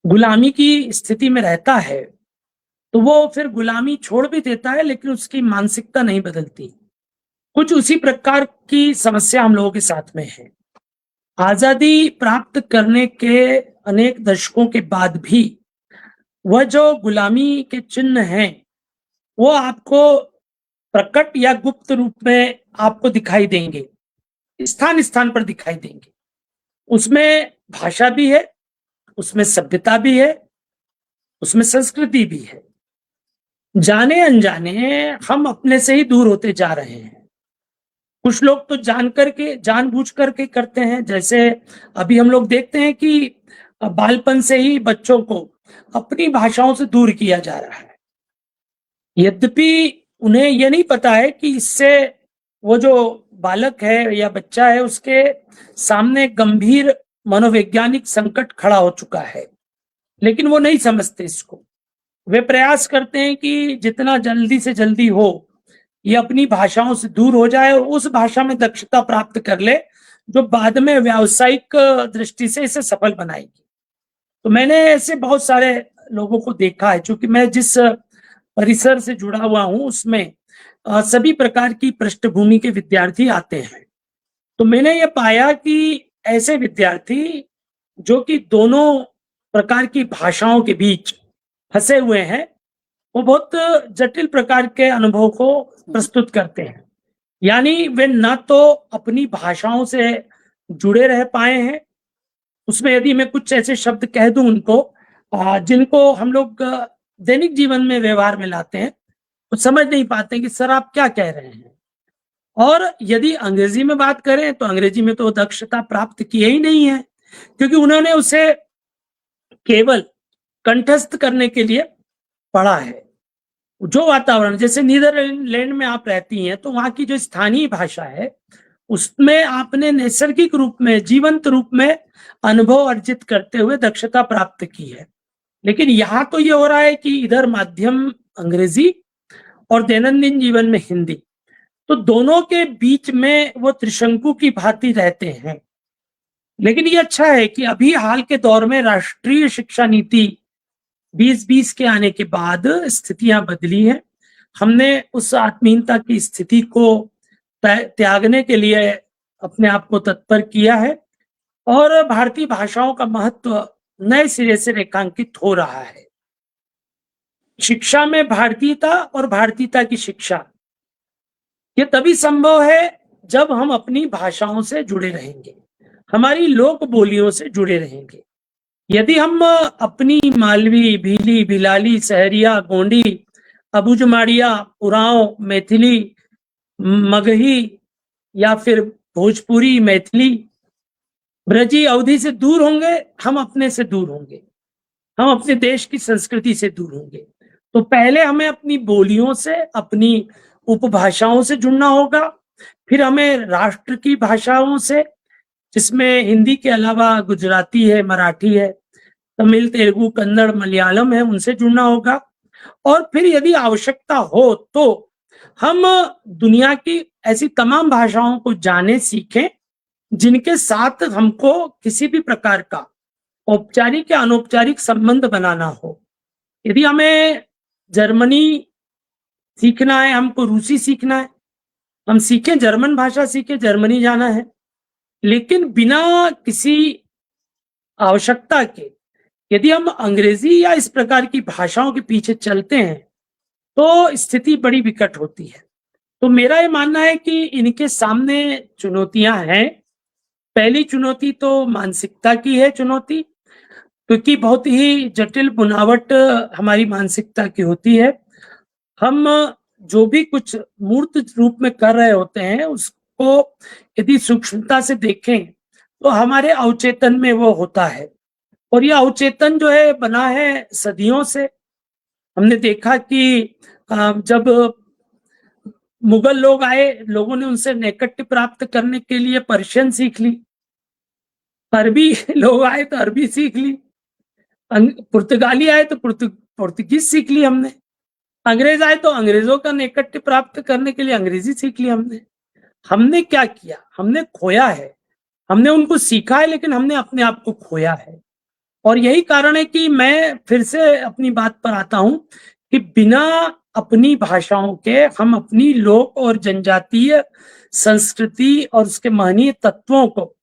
B: गुलामी की स्थिति में रहता है, तो वो फिर गुलामी छोड़ भी देता है, लेकिन उसकी मानसिकता नहीं बदलती। कुछ उसी प्रकार की समस्या हम लोगों के साथ में है। आजादी प्राप्त करने के अनेक दशकों के बाद भी वह जो गुलामी के चिन्ह हैं, वो आपको प्रकट या गुप्त रूप में आपको दिखाई देंगे, स्थान स्थान पर दिखाई देंगे। उसमें भाषा भी है, उसमें सभ्यता भी है, उसमें संस्कृति भी है। जाने अनजाने हम अपने से ही दूर होते जा रहे हैं। कुछ लोग तो जानबूझ करके करते हैं। जैसे अभी हम लोग देखते हैं कि बालपन से ही बच्चों को अपनी भाषाओं से दूर किया जा रहा है, यद्यपि उन्हें यह नहीं पता है कि इससे वो जो बालक है या बच्चा है, उसके सामने गंभीर मनोवैज्ञानिक संकट खड़ा हो चुका है, लेकिन वो नहीं समझते इसको। वे प्रयास करते हैं कि जितना जल्दी से जल्दी हो ये अपनी भाषाओं से दूर हो जाए और उस भाषा में दक्षता प्राप्त कर ले जो बाद में व्यावसायिक दृष्टि से इसे सफल बनाएगी। तो मैंने ऐसे बहुत सारे लोगों को देखा है। चूंकि मैं जिस परिसर से जुड़ा हुआ हूं, उसमें सभी प्रकार की पृष्ठभूमि के विद्यार्थी आते हैं। तो मैंने ये पाया कि ऐसे विद्यार्थी जो कि दोनों प्रकार की भाषाओं के बीच फंसे हुए हैं, वो बहुत जटिल प्रकार के अनुभव को प्रस्तुत करते हैं। यानी वे न तो अपनी भाषाओं से जुड़े रह पाए हैं, उसमें यदि मैं कुछ ऐसे शब्द कह दूं उनको जिनको हम लोग दैनिक जीवन में व्यवहार में लाते हैं, तो समझ नहीं पाते कि सर आप क्या कह रहे हैं। और यदि अंग्रेजी में बात करें तो अंग्रेजी में तो दक्षता प्राप्त की ही नहीं है, क्योंकि उन्होंने उसे केवल कंठस्थ करने के लिए पढ़ा है। जो वातावरण, जैसे नीदरलैंड में आप रहती हैं, तो वहां की जो स्थानीय भाषा है उसमें आपने नैसर्गिक रूप में, जीवंत रूप में अनुभव अर्जित करते हुए दक्षता प्राप्त की है। लेकिन यहाँ तो ये हो रहा है कि इधर माध्यम अंग्रेजी और दैनंदिन जीवन में हिंदी, तो दोनों के बीच में वो त्रिशंकु की भांति रहते हैं। लेकिन ये अच्छा है कि अभी हाल के दौर में राष्ट्रीय शिक्षा नीति 2020 के आने के बाद स्थितियां बदली हैं। हमने उस आत्मीयता की स्थिति को त्यागने के लिए अपने आप को तत्पर किया है, और भारतीय भाषाओं का महत्व नए सिरे से रेखांकित हो रहा है। शिक्षा में भारतीयता और भारतीयता की शिक्षा, ये तभी संभव है जब हम अपनी भाषाओं से जुड़े रहेंगे, हमारी लोक बोलियों से जुड़े रहेंगे। यदि हम अपनी मालवी, भीली, भिलाली, सहरिया, गोंडी, अबुझमाड़िया, उरांव, मैथिली, मगही या फिर भोजपुरी, मैथिली, ब्रजी, अवधी से दूर होंगे, हम अपने से दूर होंगे, हम अपने देश की संस्कृति से दूर होंगे। तो पहले हमें अपनी बोलियों से, अपनी उपभाषाओं से जुड़ना होगा, फिर हमें राष्ट्र की भाषाओं से, जिसमें हिंदी के अलावा गुजराती है, मराठी है, तमिल, तेलुगु, कन्नड़, मलयालम है, उनसे जुड़ना होगा। और फिर यदि आवश्यकता हो तो हम दुनिया की ऐसी तमाम भाषाओं को जाने, सीखें जिनके साथ हमको किसी भी प्रकार का औपचारिक या अनौपचारिक संबंध बनाना हो। यदि हमें जर्मनी सीखना है, हमको रूसी सीखना है, हम सीखें, जर्मन भाषा सीखें, जर्मनी जाना है, लेकिन बिना किसी आवश्यकता के यदि हम अंग्रेजी या इस प्रकार की भाषाओं के पीछे चलते हैं तो स्थिति बड़ी विकट होती है। तो मेरा ये मानना है कि इनके सामने चुनौतियां हैं। पहली चुनौती तो मानसिकता की है चुनौती, क्योंकि बहुत ही जटिल बुनावट हमारी मानसिकता की होती है। हम जो भी कुछ मूर्त रूप में कर रहे होते हैं उसको यदि सूक्ष्मता से देखें तो हमारे अवचेतन में वो होता है, और यह अवचेतन जो है बना है सदियों से। हमने देखा कि जब मुगल लोग आए, लोगों ने उनसे नैकट्य प्राप्त करने के लिए पर्शियन सीख ली, अरबी लोग आए तो अरबी सीख ली, पुर्तगाली आए तो पुर्तगीज सीख ली हमने, अंग्रेज आए तो अंग्रेजों का नैकट्य प्राप्त करने के लिए अंग्रेजी सीख ली हमने। हमने क्या किया? हमने खोया है। हमने उनको सीखा है लेकिन हमने अपने आप को खोया है। और यही कारण है कि मैं फिर से अपनी बात पर आता हूं कि बिना अपनी भाषाओं के हम अपनी लोक और जनजातीय संस्कृति और उसके महनीय तत्वों को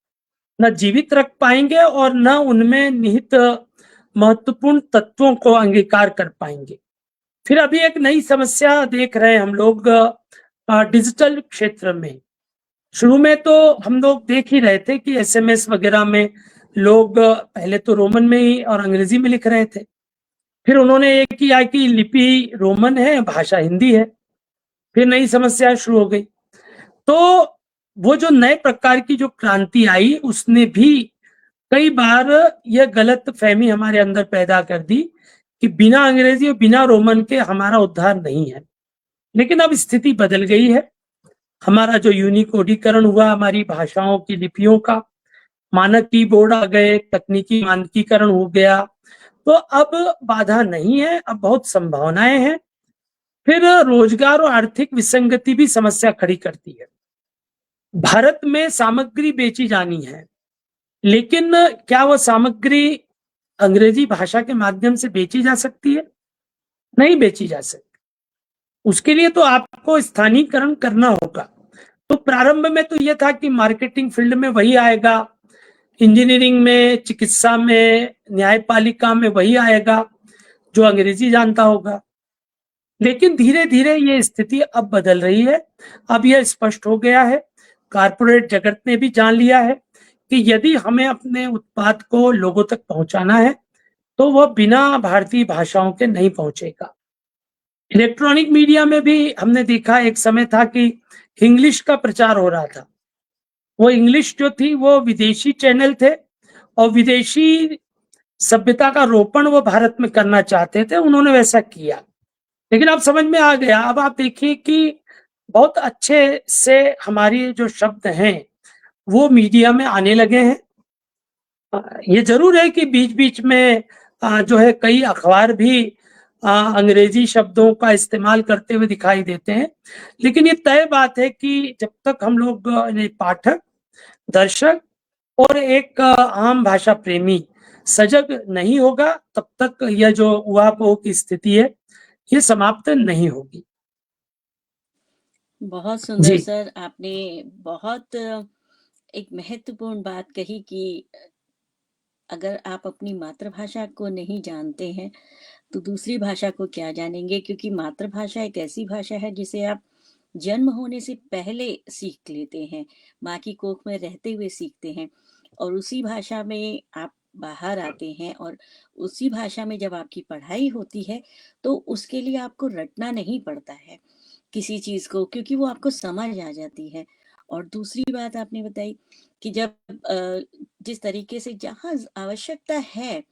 B: न जीवित रख पाएंगे और न उनमें निहित महत्वपूर्ण तत्वों को अंगीकार कर पाएंगे। फिर अभी एक नई समस्या देख रहे हैं हम लोग डिजिटल क्षेत्र में। शुरू में तो हम लोग देख ही रहे थे कि एसएमएस वगैरह में लोग पहले तो रोमन में ही और अंग्रेजी में लिख रहे थे, फिर उन्होंने ये किया कि लिपि रोमन है, भाषा हिंदी है, फिर नई समस्या शुरू हो गई। तो वो जो नए प्रकार की जो क्रांति आई उसने भी कई बार यह गलत फहमी हमारे अंदर पैदा कर दी कि बिना अंग्रेजी और बिना रोमन के हमारा उद्धार नहीं है। लेकिन अब स्थिति बदल गई है। हमारा जो यूनिकोडीकरण हुआ हमारी भाषाओं की लिपियों का, मानक कीबोर्ड आ गए, तकनीकी मानकीकरण हो गया, तो अब बाधा नहीं है, अब बहुत संभावनाएं हैं। फिर रोजगार और आर्थिक विसंगति भी समस्या खड़ी करती है। भारत में सामग्री बेची जानी है, लेकिन क्या वह सामग्री अंग्रेजी भाषा के माध्यम से बेची जा सकती है? नहीं बेची जा सकती। उसके लिए तो आपको स्थानीयकरण करना होगा। तो प्रारंभ में तो यह था कि मार्केटिंग फील्ड में वही आएगा, इंजीनियरिंग में, चिकित्सा में, न्यायपालिका में वही आएगा जो अंग्रेजी जानता होगा। लेकिन धीरे धीरे ये स्थिति अब बदल रही है। अब यह स्पष्ट हो गया है, कारपोरेट जगत ने भी जान लिया है कि यदि हमें अपने उत्पाद को लोगों तक पहुंचाना है तो वह बिना भारतीय भाषाओं के नहीं पहुंचेगा। इलेक्ट्रॉनिक मीडिया में भी हमने देखा, एक समय था कि इंग्लिश का प्रचार हो रहा था। वो इंग्लिश जो थी वो विदेशी चैनल थे और विदेशी सभ्यता का रोपण वो भारत में करना चाहते थे, उन्होंने वैसा किया। लेकिन अब समझ में आ गया। अब आप देखिए कि बहुत अच्छे से हमारी जो शब्द हैं वो मीडिया में आने लगे हैं। ये जरूर है कि बीच बीच में जो है कई अखबार भी अंग्रेजी शब्दों का इस्तेमाल करते हुए दिखाई देते हैं, लेकिन ये तय बात है कि जब तक हम लोग पाठक, दर्शक और एक आम भाषा प्रेमी सजग नहीं होगा तब तक यह जो उहापोह की स्थिति है ये समाप्त नहीं होगी।
A: बहुत सुंदर
B: जी
A: सर, आपने बहुत एक महत्वपूर्ण बात कही कि अगर आप अपनी मातृभाषा को नहीं जानते हैं तो दूसरी भाषा को क्या जानेंगे, क्योंकि मातृभाषा एक ऐसी भाषा है जिसे आप जन्म होने से पहले सीख लेते हैं, माँ की कोख में रहते हुए सीखते हैं, और उसी भाषा में आप बाहर आते हैं और उसी भाषा में जब आपकी पढ़ाई होती है तो उसके लिए आपको रटना नहीं पड़ता है किसी चीज को, क्योंकि वो आपको समझ आ जाती है। और दूसरी बात आपने बताई कि जब जिस तरीके से जहाँ आवश्यकता है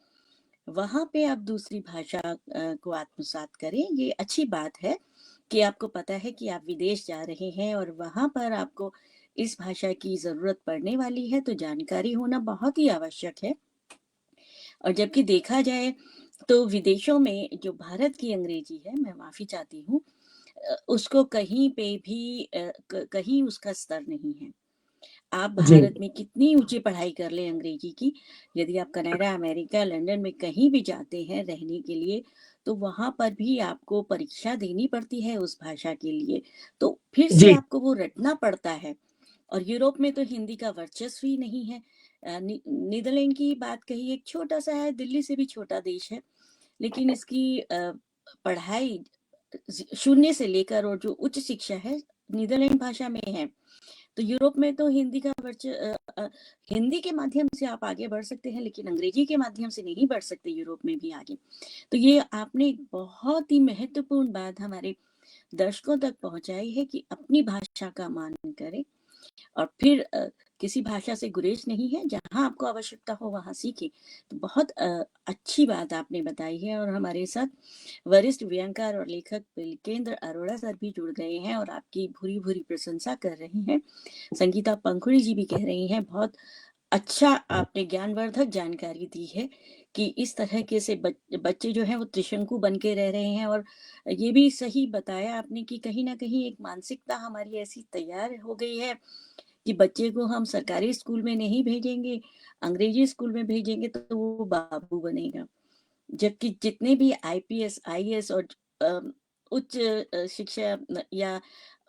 A: वहां पे आप दूसरी भाषा को आत्मसात करें, ये अच्छी बात है कि आपको पता है कि आप विदेश जा रहे हैं और वहां पर आपको इस भाषा की जरूरत पड़ने वाली है, तो जानकारी होना बहुत ही आवश्यक है। और जबकि देखा जाए तो विदेशों में जो भारत की अंग्रेजी है, मैं माफी चाहती हूँ, उसको कहीं पे भी कहीं उसका स्तर नहीं है। आप
B: जी
A: भारत में कितनी ऊंची पढ़ाई कर लें अंग्रेजी की, यदि आप कनाडा, अमेरिका, लंदन में कहीं भी जाते हैं रहने के लिए, तो वहां पर भी आपको परीक्षा देनी पड़ती है उस भाषा के लिए, तो फिर से
B: जी
A: आपको वो रटना पड़ता है। और यूरोप में तो हिंदी का वर्चस्व ही नहीं है। नीदरलैंड की बात कही, एक छोटा सा है, दिल्ली से भी छोटा देश है, लेकिन इसकी पढ़ाई शून्य से लेकर और जो उच्च शिक्षा है नीदरलैंड भाषा में है। तो यूरोप में तो हिंदी के माध्यम से आप आगे बढ़ सकते हैं, लेकिन अंग्रेजी के माध्यम से नहीं बढ़ सकते यूरोप में भी आगे। तो ये आपने एक बहुत ही महत्वपूर्ण बात हमारे दर्शकों तक पहुंचाई है कि अपनी भाषा का मान करें और फिर किसी भाषा से गुरेज नहीं है, जहां आपको आवश्यकता हो वहां सीखें। तो बहुत अच्छी बात आपने बताई है। और हमारे साथ वरिष्ठ व्यंगकार और लेखक बिलकेंद्र अरोड़ा सर भी जुड़ गए हैं और आपकी भूरी भूरी प्रशंसा कर रही हैं। संगीता पंखुड़ी जी भी कह रही हैं बहुत अच्छा आपने ज्ञानवर्धक जानकारी दी है कि इस तरह के से बच्चे जो हैं वो त्रिशंकु बन के रह रहे हैं। और ये भी सही बताया आपने कि कहीं ना कहीं एक मानसिकता हमारी ऐसी तैयार हो गई है कि बच्चे को हम सरकारी स्कूल में नहीं भेजेंगे, अंग्रेजी स्कूल में भेजेंगे तो वो बाबू बनेगा। जबकि जितने भी आईपीएस, आईएएस और उच्च शिक्षा या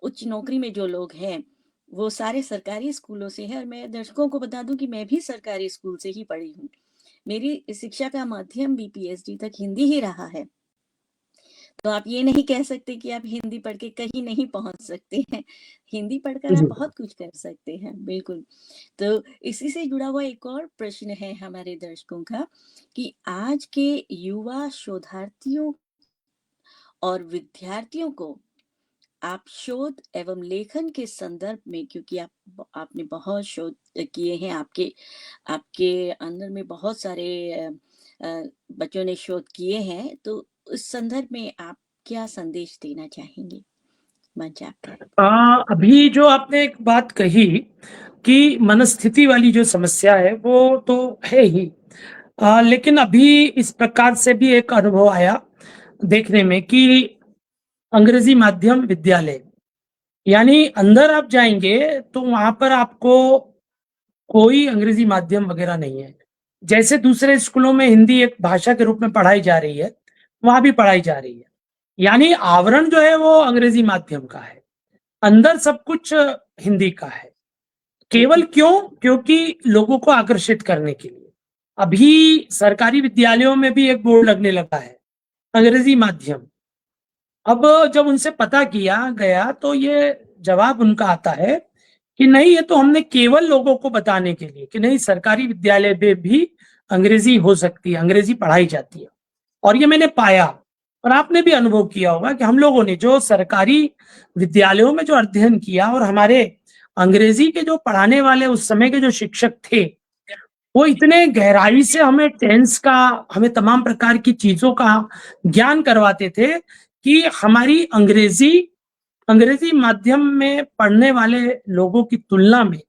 A: उच्च नौकरी में जो लोग हैं वो सारे सरकारी स्कूलों से हैं। और मैं दर्शकों को बता दूं कि मैं भी सरकारी स्कूल से ही पढ़ी हूँ। मेरी शिक्षा का माध्यम भी पीएचडी तक हिंदी ही रहा है। तो आप ये नहीं कह सकते कि आप हिंदी पढ़ के कहीं नहीं पहुंच सकते हैं। हिंदी पढ़कर आप
B: जी
A: बहुत कुछ कर सकते हैं, बिल्कुल। तो इसी से जुड़ा हुआ एक और प्रश्न है हमारे दर्शकों का कि आज के युवा शोधार्थियों और विद्यार्थियों को आप शोध एवं लेखन के संदर्भ में, क्योंकि आपने बहुत शोध किए हैं, आपके आपके अंदर में बहुत सारे बच्चों ने शोध किए हैं, तो उस संदर्भ में आप क्या संदेश देना चाहेंगे? मंच आपका है।
B: अभी जो आपने एक बात कही कि मनस्थिति वाली जो समस्या है वो तो है ही। लेकिन अभी इस प्रकार से भी एक अनुभव आया देखने में कि अंग्रेजी माध्यम विद्यालय, यानी अंदर आप जाएंगे तो वहां पर आपको कोई अंग्रेजी माध्यम वगैरह नहीं है। जैसे दूसरे स्कूलों में हिंदी एक भाषा के रूप में पढ़ाई जा रही है, वहां भी पढ़ाई जा रही है। यानी आवरण जो है वो अंग्रेजी माध्यम का है, अंदर सब कुछ हिंदी का है। केवल क्यों? क्योंकि लोगों को आकर्षित करने के लिए। अभी सरकारी विद्यालयों में भी एक बोर्ड लगने लगा है, अंग्रेजी माध्यम। अब जब उनसे पता किया गया तो ये जवाब उनका आता है कि नहीं, ये तो हमने केवल लोगों को बताने के लिए कि नहीं, सरकारी विद्यालय में भी अंग्रेजी हो सकती है, अंग्रेजी पढ़ाई जाती है। और ये मैंने पाया, और आपने भी अनुभव किया होगा कि हम लोगों ने जो सरकारी विद्यालयों में जो अध्ययन किया, और हमारे अंग्रेजी के जो पढ़ाने वाले उस समय के जो शिक्षक थे, वो इतने गहराई से हमें टेंस का, हमें तमाम प्रकार की चीजों का ज्ञान करवाते थे कि हमारी अंग्रेजी अंग्रेजी माध्यम में पढ़ने वाले लोगों की तुलना में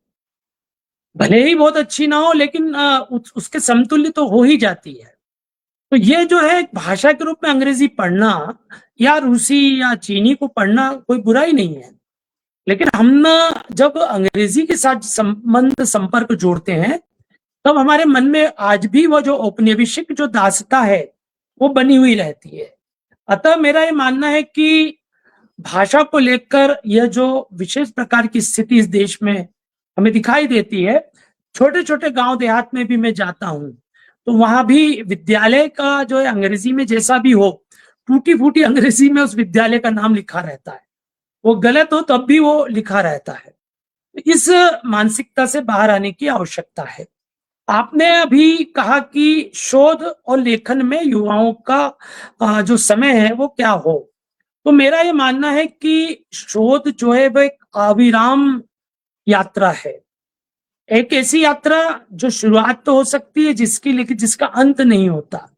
B: भले ही बहुत अच्छी ना हो, लेकिन उसके समतुल्य तो हो ही जाती है। तो ये जो है एक भाषा के रूप में अंग्रेजी पढ़ना या रूसी या चीनी को पढ़ना कोई बुराई नहीं है। लेकिन हम जब अंग्रेजी के साथ संबंध संपर्क जोड़ते हैं, तब हमारे मन में आज भी वो जो औपनिवेशिक जो दासता है वो बनी हुई रहती है। अतः मेरा ये मानना है कि भाषा को लेकर यह जो विशेष प्रकार की स्थिति इस देश में हमें दिखाई देती है, छोटे छोटे गांव देहात में भी मैं जाता हूँ तो वहां भी विद्यालय का जो है अंग्रेजी में जैसा भी हो, टूटी फूटी अंग्रेजी में उस विद्यालय का नाम लिखा रहता है, वो गलत हो तब भी वो लिखा रहता है। इस मानसिकता से बाहर आने की आवश्यकता है। आपने अभी कहा कि शोध और लेखन में युवाओं का जो समय है वो क्या हो, तो मेरा ये मानना है कि शोध जो है वो एक अविराम यात्रा है। एक ऐसी यात्रा जो शुरुआत तो हो सकती है जिसकी, लेकिन जिसका अंत नहीं होता।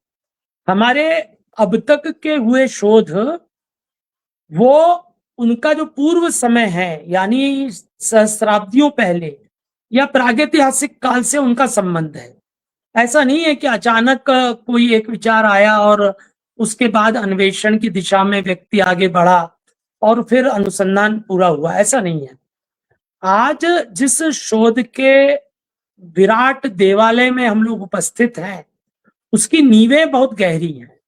B: हमारे अब तक के हुए शोध, वो उनका जो पूर्व समय है, यानी सहस्राब्दियों पहले या प्रागैतिहासिक काल से उनका संबंध है। ऐसा नहीं है कि अचानक कोई एक विचार आया और उसके बाद अन्वेषण की दिशा में व्यक्ति आगे बढ़ा और फिर अनुसंधान पूरा हुआ, ऐसा नहीं है। आज जिस शोध के विराट देवालय में हम लोग उपस्थित हैं, उसकी नींवें बहुत गहरी हैं।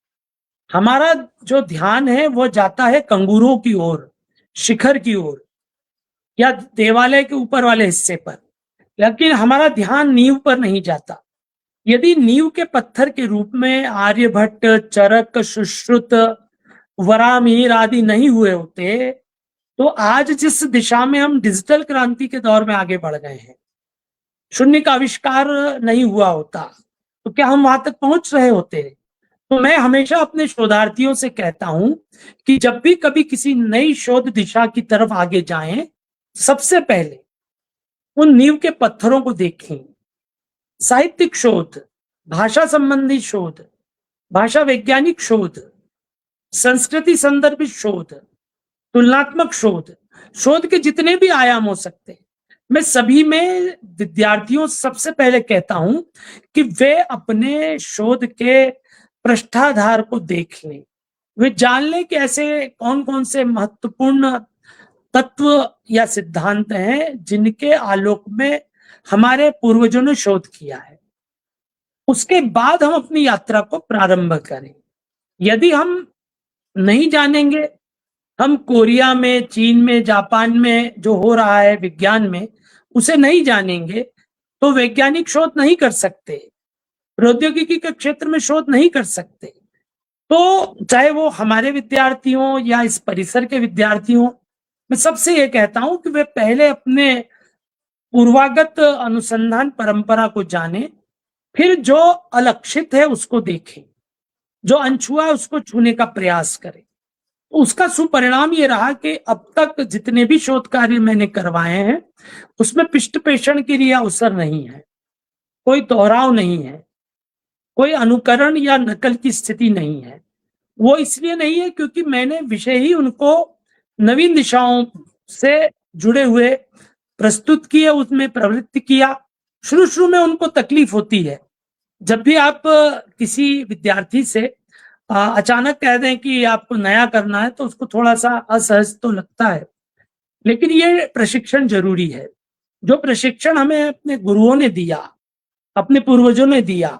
B: हमारा जो ध्यान है वो जाता है कंगूरों की ओर, शिखर की ओर, या देवालय के ऊपर वाले हिस्से पर, लेकिन हमारा ध्यान नींव पर नहीं जाता। यदि नींव के पत्थर के रूप में आर्यभट्ट, चरक, सुश्रुत, वराहमिहिर आदि नहीं हुए होते, तो आज जिस दिशा में हम डिजिटल क्रांति के दौर में आगे बढ़ गए हैं, शून्य का आविष्कार नहीं हुआ होता, तो क्या हम वहां तक पहुंच रहे होते? तो मैं हमेशा अपने शोधार्थियों से कहता हूं कि जब भी कभी किसी नई शोध दिशा की तरफ आगे जाएं, सबसे पहले उन नींव के पत्थरों को देखें। साहित्यिक शोध, भाषा संबंधी शोध, भाषा वैज्ञानिक शोध, संस्कृति संदर्भित शोध, तुलनात्मक शोध, शोध के जितने भी आयाम हो सकते हैं, मैं सभी में विद्यार्थियों सबसे पहले कहता हूं कि वे अपने शोध के पृष्ठाधार को देख लें। वे जान लें कि ऐसे कौन कौन से महत्वपूर्ण तत्व या सिद्धांत हैं जिनके आलोक में हमारे पूर्वजों ने शोध किया है। उसके बाद हम अपनी यात्रा को प्रारंभ करें। यदि हम नहीं जानेंगे, हम कोरिया में, चीन में, जापान में जो हो रहा है विज्ञान में, उसे नहीं जानेंगे, तो वैज्ञानिक शोध नहीं कर सकते, प्रौद्योगिकी के क्षेत्र में शोध नहीं कर सकते। तो चाहे वो हमारे विद्यार्थी हों या इस परिसर के विद्यार्थी हों, मैं सबसे ये कहता हूं कि वे पहले अपने पूर्वागत अनुसंधान परंपरा को जानें, फिर जो अलक्षित है उसको देखें, जो अनछुआ है उसको छूने का प्रयास करें। उसका सुपरिणाम ये रहा कि अब तक जितने भी शोध कार्य मैंने करवाए हैं, उसमें पिष्ट पेषण के लिए अवसर नहीं है, कोई दोहराव नहीं है, कोई अनुकरण या नकल की स्थिति नहीं है। वो इसलिए नहीं है क्योंकि मैंने विषय ही उनको नवीन दिशाओं से जुड़े हुए प्रस्तुत किए, उसमें प्रवृत्ति किया। शुरू शुरू में उनको तकलीफ होती है। जब भी आप किसी विद्यार्थी से अचानक कह दें कि आपको नया करना है, तो उसको थोड़ा सा असहज तो लगता है, लेकिन ये प्रशिक्षण जरूरी है। जो प्रशिक्षण हमें अपने गुरुओं ने दिया, अपने पूर्वजों ने दिया,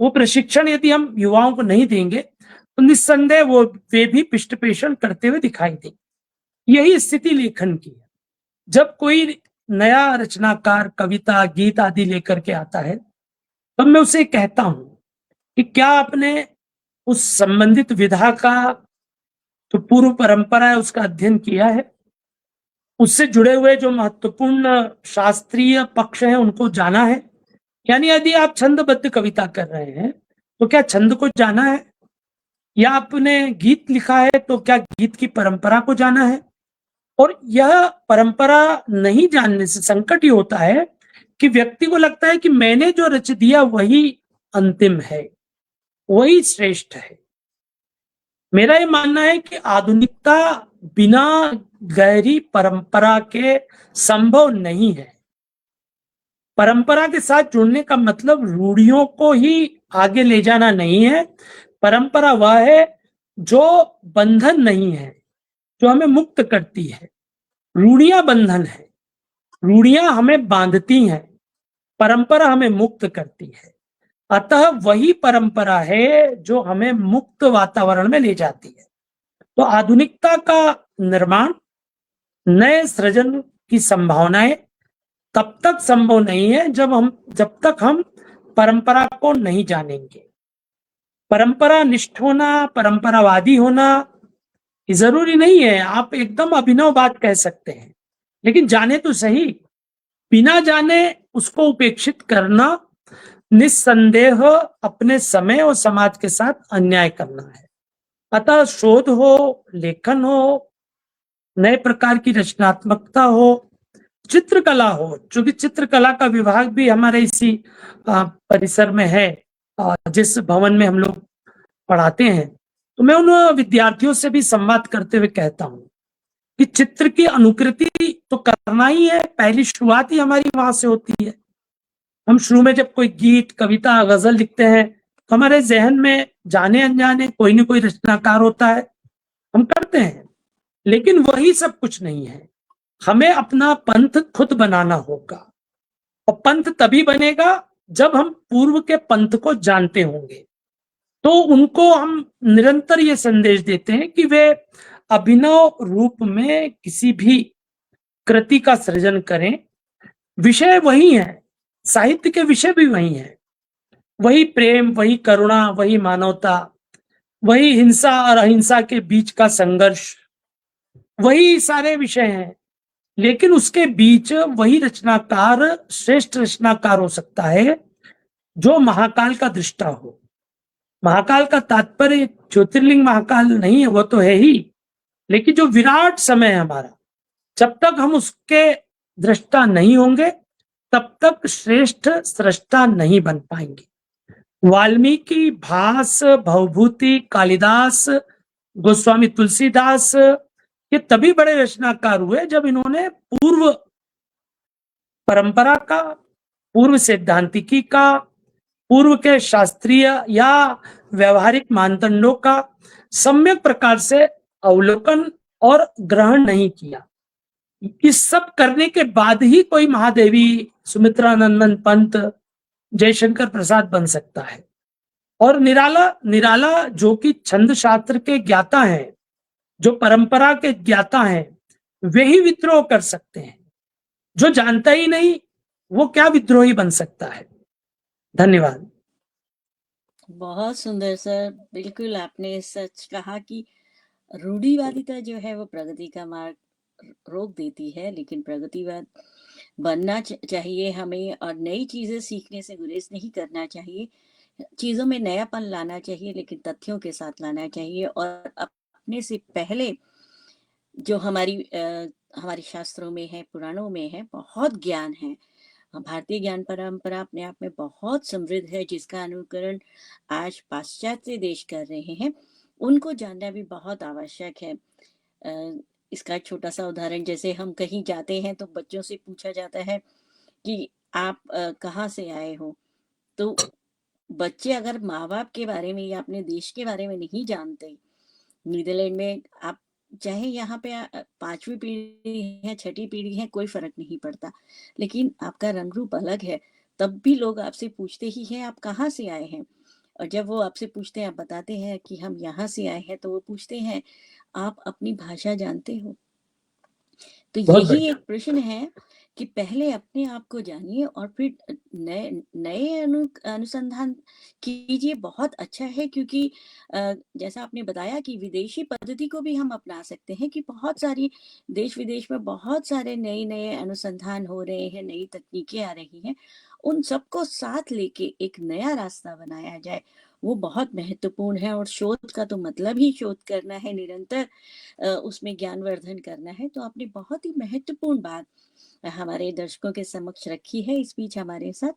B: वो प्रशिक्षण यदि हम युवाओं को नहीं देंगे, तो निस्संदेह वे भी पिष्ट पेषण करते हुए दिखाई देंगे। यही स्थिति लेखन की है। जब कोई नया रचनाकार कविता, गीत आदि लेकर के आता है, तब मैं उसे कहता हूं कि क्या आपने उस संबंधित विधा का जो पूर्व परंपरा है उसका अध्ययन किया है? उससे जुड़े हुए जो महत्वपूर्ण शास्त्रीय पक्ष हैं उनको जाना है? यानी यदि आप छंदबद्ध कविता कर रहे हैं, तो क्या छंद को जाना है? या आपने गीत लिखा है, तो क्या गीत की परंपरा को जाना है? और यह परंपरा नहीं जानने से संकट ये होता है कि व्यक्ति को लगता है कि मैंने जो रच दिया वही अंतिम है, वही श्रेष्ठ है। मेरा ये मानना है कि आधुनिकता बिना गहरी परंपरा के संभव नहीं है। परंपरा के साथ जुड़ने का मतलब रूढ़ियों को ही आगे ले जाना नहीं है। परंपरा वह है जो बंधन नहीं है, जो हमें मुक्त करती है। रूढ़ियां बंधन है, रूढ़ियां हमें बांधती हैं, परंपरा हमें मुक्त करती है। अतः वही परंपरा है जो हमें मुक्त वातावरण में ले जाती है। तो आधुनिकता का निर्माण, नए सृजन की संभावनाएं तब तक संभव नहीं है जब तक हम परंपरा को नहीं जानेंगे। परंपरा निष्ठ होना, परंपरावादी होना ये जरूरी नहीं है। आप एकदम अभिनव बात कह सकते हैं, लेकिन जाने तो सही। बिना जाने उसको उपेक्षित करना निस्संदेह अपने समय और समाज के साथ अन्याय करना है। अतः शोध हो, लेखन हो, नए प्रकार की रचनात्मकता हो, चित्रकला हो, चूंकि चित्रकला का विभाग भी हमारे इसी परिसर में है, जिस भवन में हम लोग पढ़ाते हैं, तो मैं उन विद्यार्थियों से भी संवाद करते हुए कहता हूं कि चित्र की अनुकृति तो करना ही है। पहली शुरुआत ही हमारी वहां से होती है। हम शुरू में जब कोई गीत, कविता, गजल लिखते हैं, तो हमारे जहन में जाने अनजाने कोई न कोई रचनाकार होता है, हम करते हैं, लेकिन वही सब कुछ नहीं है। हमें अपना पंथ खुद बनाना होगा, और पंथ तभी बनेगा जब हम पूर्व के पंथ को जानते होंगे। तो उनको हम निरंतर ये संदेश देते हैं कि वे अभिनव रूप में किसी भी कृति का सृजन करें। विषय वही है, साहित्य के विषय भी वही हैं, वही प्रेम, वही करुणा, वही मानवता, वही हिंसा और अहिंसा के बीच का संघर्ष, वही सारे विषय हैं। लेकिन उसके बीच वही रचनाकार श्रेष्ठ रचनाकार हो सकता है जो महाकाल का दृष्टा हो। महाकाल का तात्पर्य ज्योतिर्लिंग महाकाल नहीं है, वो तो है ही, लेकिन जो विराट समय है हमारा, जब तक हम उसके दृष्टा नहीं होंगे तब तक श्रेष्ठ सृष्टा नहीं बन पाएंगे। वाल्मीकि, भास, भवभूति, कालिदास, गोस्वामी तुलसीदास, ये तभी बड़े रचनाकार हुए जब इन्होंने पूर्व परंपरा का, पूर्व सिद्धांतिकी का, पूर्व के शास्त्रीय या व्यवहारिक मानदंडों का सम्यक प्रकार से अवलोकन और ग्रहण नहीं किया। इस सब करने के बाद ही कोई महादेवी, सुमित्रानंदन पंत, जयशंकर प्रसाद बन सकता है। और निराला निराला जो कि छंद शास्त्र के ज्ञाता हैं, जो परंपरा के ज्ञाता हैं, वे ही विद्रोह कर सकते हैं। जो जानता ही नहीं वो क्या विद्रोही बन सकता है। धन्यवाद।
A: बहुत सुंदर सर, बिल्कुल आपने सच कहा कि रूढ़िवादिता जो है वो प्रगति का मार्ग रोक देती है, लेकिन प्रगतिवाद बनना चाहिए हमें, और नई चीजें सीखने से गुरेज नहीं करना चाहिए। चीजों में नयापन लाना चाहिए, लेकिन तथ्यों के साथ लाना चाहिए। और अपने से पहले जो हमारे शास्त्रों में है, पुराणों में है, बहुत ज्ञान है। भारतीय ज्ञान परंपरा अपने आप में बहुत समृद्ध है, जिसका अनुकरण आज पाश्चात्य देश कर रहे हैं। उनको जानना भी बहुत आवश्यक है। इसका एक छोटा सा उदाहरण, जैसे हम कहीं जाते हैं तो बच्चों से पूछा जाता है कि आप कहाँ से आए हो, तो बच्चे अगर माँ बाप के बारे में या अपने देश के बारे में नहीं जानते, नीदरलैंड में आप चाहे यहाँ पे 5वीं पीढ़ी है, 6ठी पीढ़ी है, कोई फर्क नहीं पड़ता, लेकिन आपका रंग रूप अलग है, तब भी लोग आपसे पूछते ही हैं आप कहाँ से आए हैं। और जब वो आपसे पूछते हैं, आप बताते हैं कि हम यहाँ से आए हैं, तो वो पूछते हैं आप अपनी भाषा जानते हो। तो
B: बहुत
A: यही
B: बढ़िया।
A: एक प्रश्न है कि पहले अपने आप को जानिए और फिर नए नए अनुसंधान कीजिए। बहुत अच्छा है, क्योंकि जैसा आपने बताया कि विदेशी पद्धति को भी हम अपना सकते हैं, कि बहुत सारी देश विदेश में बहुत सारे नए नए अनुसंधान हो रहे हैं, नई तकनीकें आ रही हैं, उन सबको साथ लेके एक नया रास्ता बनाया जाए, वो बहुत महत्वपूर्ण है। और शोध का तो मतलब ही शोध करना है, निरंतर उसमें ज्ञानवर्धन करना है। तो आपने बहुत ही महत्वपूर्ण बात हमारे दर्शकों के समक्ष रखी है। इस बीच हमारे साथ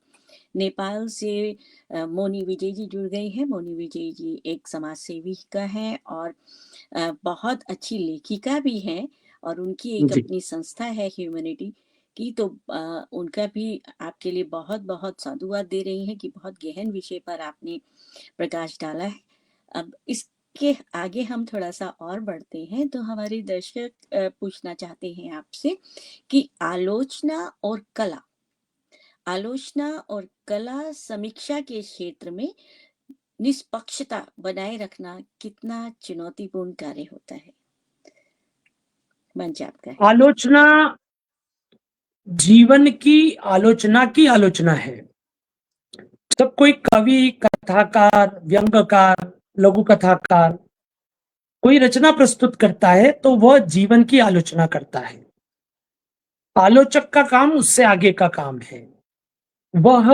A: नेपाल से मोनी विजय जी जुड़ गई हैं। मोनी विजय जी एक समाज सेविका है और बहुत अच्छी लेखिका भी हैं, और उनकी एक
B: जी।
A: अपनी संस्था है ह्यूमैनिटी की। तो उनका भी आपके लिए बहुत बहुत साधुवाद दे रही हैं कि बहुत गहन विषय पर आपने प्रकाश डाला है। अब इसके आगे हम थोड़ा सा और बढ़ते हैं, तो हमारे दर्शक पूछना चाहते हैं आपसे कि आलोचना और कला समीक्षा के क्षेत्र में निष्पक्षता बनाए रखना कितना चुनौतीपूर्ण कार्य होता है। मंच आपका है।
B: आलोचना जीवन की आलोचना है। जब कोई कवि, कथाकार, व्यंग्यकार, लघु कथाकार कोई रचना प्रस्तुत करता है तो वह जीवन की आलोचना करता है। आलोचक का काम उससे आगे का काम है। वह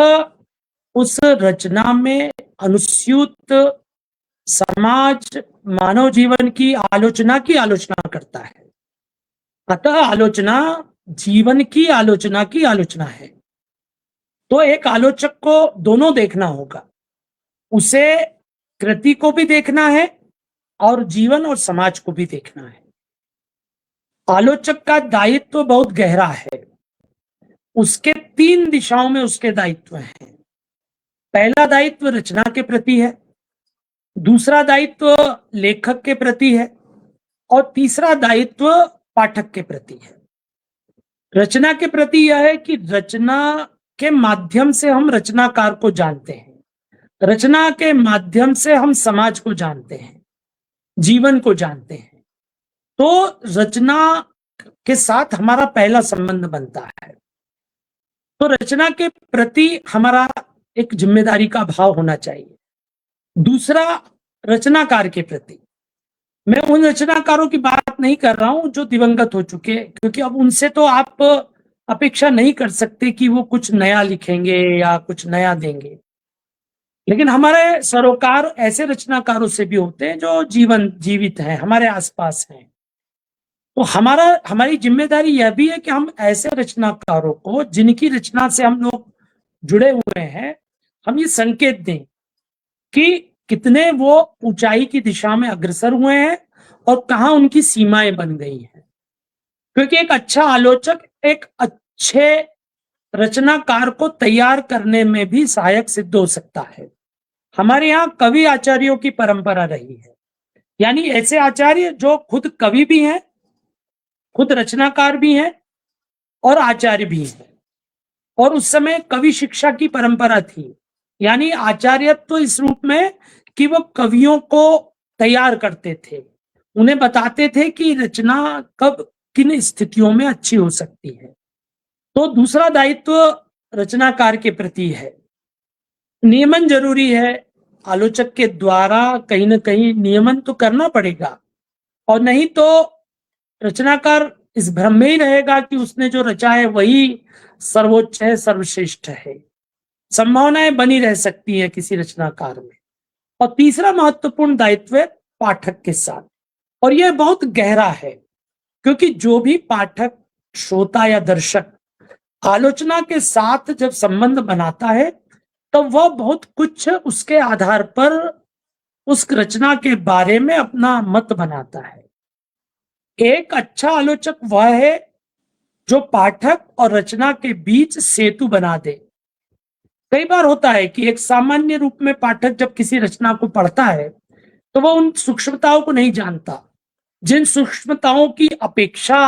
B: उस रचना में अनुस्यूत समाज, मानव जीवन की आलोचना करता है। अतः आलोचना जीवन की आलोचना है। तो एक आलोचक को दोनों देखना होगा, उसे कृति को भी देखना है और जीवन और समाज को भी देखना है। आलोचक का दायित्व बहुत गहरा है। उसके 3 दिशाओं में उसके दायित्व हैं। पहला दायित्व रचना के प्रति है, दूसरा दायित्व लेखक के प्रति है, और तीसरा दायित्व पाठक के प्रति है। रचना के प्रति यह है कि रचना के माध्यम से हम रचनाकार को जानते हैं, रचना के माध्यम से हम समाज को जानते हैं, जीवन को जानते हैं। तो रचना के साथ हमारा पहला संबंध बनता है। तो रचना के प्रति हमारा एक जिम्मेदारी का भाव होना चाहिए। दूसरा, रचनाकार के प्रति, मैं उन रचनाकारों की बात नहीं कर रहा हूं जो दिवंगत हो चुके, क्योंकि अब उनसे तो आप अपेक्षा नहीं कर सकते कि वो कुछ नया लिखेंगे या कुछ नया देंगे। लेकिन हमारे सरोकार ऐसे रचनाकारों से भी होते हैं जो जीवित हैं, हमारे आसपास हैं। तो हमारी जिम्मेदारी यह भी है कि हम ऐसे रचनाकारों को, जिनकी रचना से हम लोग जुड़े हुए हैं, हम ये संकेत दें कि कितने वो ऊंचाई की दिशा में अग्रसर हुए हैं और कहाँ उनकी सीमाएं बन गई हैं। क्योंकि एक अच्छा आलोचक एक अच्छे रचनाकार को तैयार करने में भी सहायक सिद्ध हो सकता है। हमारे यहाँ कवि आचार्यों की परंपरा रही है, यानी ऐसे आचार्य जो खुद कवि भी हैं, खुद रचनाकार भी हैं और आचार्य भी हैं। और उस समय कवि शिक्षा की परंपरा थी, यानी आचार्यत्व तो इस रूप में कि वो कवियों को तैयार करते थे, उन्हें बताते थे कि रचना कब किन स्थितियों में अच्छी हो सकती है। तो दूसरा दायित्व रचनाकार के प्रति है। नियमन जरूरी है, आलोचक के द्वारा कहीं ना कहीं नियमन तो करना पड़ेगा, और नहीं तो रचनाकार इस भ्रम में ही रहेगा कि उसने जो रचा है वही सर्वोच्च है, सर्वश्रेष्ठ है। संभावनाएं बनी रह सकती है किसी रचनाकार में। और तीसरा महत्वपूर्ण दायित्व है पाठक के साथ, और यह बहुत गहरा है, क्योंकि जो भी पाठक, श्रोता या दर्शक आलोचना के साथ जब संबंध बनाता है, तो वह बहुत कुछ उसके आधार पर उस रचना के बारे में अपना मत बनाता है। एक अच्छा आलोचक वह है जो पाठक और रचना के बीच सेतु बना दे। कई बार होता है कि एक सामान्य रूप में पाठक जब किसी रचना को पढ़ता है तो वह उन सूक्ष्मताओं को नहीं जानता, जिन सूक्ष्मताओं की अपेक्षा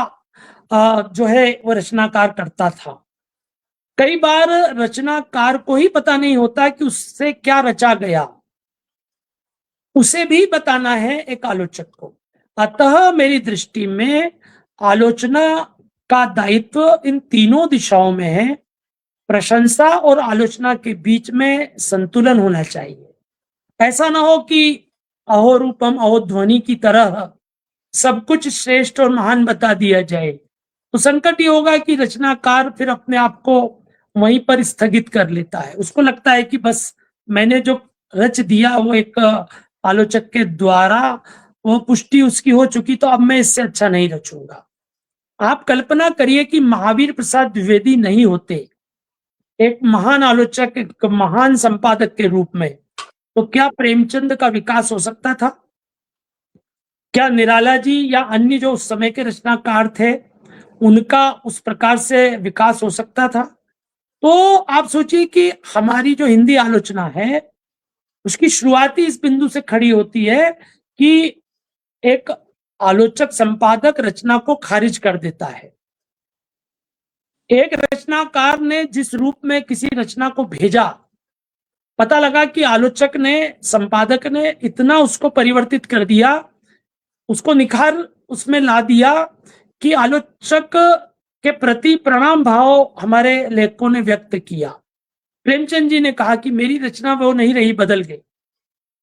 B: जो है वो रचनाकार करता था। कई बार रचनाकार को ही पता नहीं होता कि उससे क्या रचा गया, उसे भी बताना है एक आलोचक को। अतः मेरी दृष्टि में आलोचना का दायित्व इन तीनों दिशाओं में है। प्रशंसा और आलोचना के बीच में संतुलन होना चाहिए। ऐसा ना हो कि अहो रूपम अहो ध्वनि की तरह सब कुछ श्रेष्ठ और महान बता दिया जाए, तो संकट ये होगा कि रचनाकार फिर अपने आप को वहीं पर स्थगित कर लेता है। उसको लगता है कि बस मैंने जो रच दिया वो एक आलोचक के द्वारा वो पुष्टि उसकी हो चुकी, तो अब मैं इससे अच्छा नहीं रचूंगा। आप कल्पना करिए कि महावीर प्रसाद द्विवेदी नहीं होते एक महान आलोचक, एक महान संपादक के रूप में, तो क्या प्रेमचंद का विकास हो सकता था? क्या निराला जी या अन्य जो उस समय के रचनाकार थे उनका उस प्रकार से विकास हो सकता था? तो आप सोचिए कि हमारी जो हिंदी आलोचना है उसकी शुरुआती इस बिंदु से खड़ी होती है कि एक आलोचक संपादक रचना को खारिज कर देता है। एक रचनाकार ने जिस रूप में किसी रचना को भेजा, पता लगा कि आलोचक ने, संपादक ने इतना उसको परिवर्तित कर दिया, उसको निखार उसमें ला दिया कि आलोचक के प्रति प्रणाम भाव हमारे लेखकों ने व्यक्त किया। प्रेमचंद जी ने कहा कि मेरी रचना वो नहीं रही, बदल गई।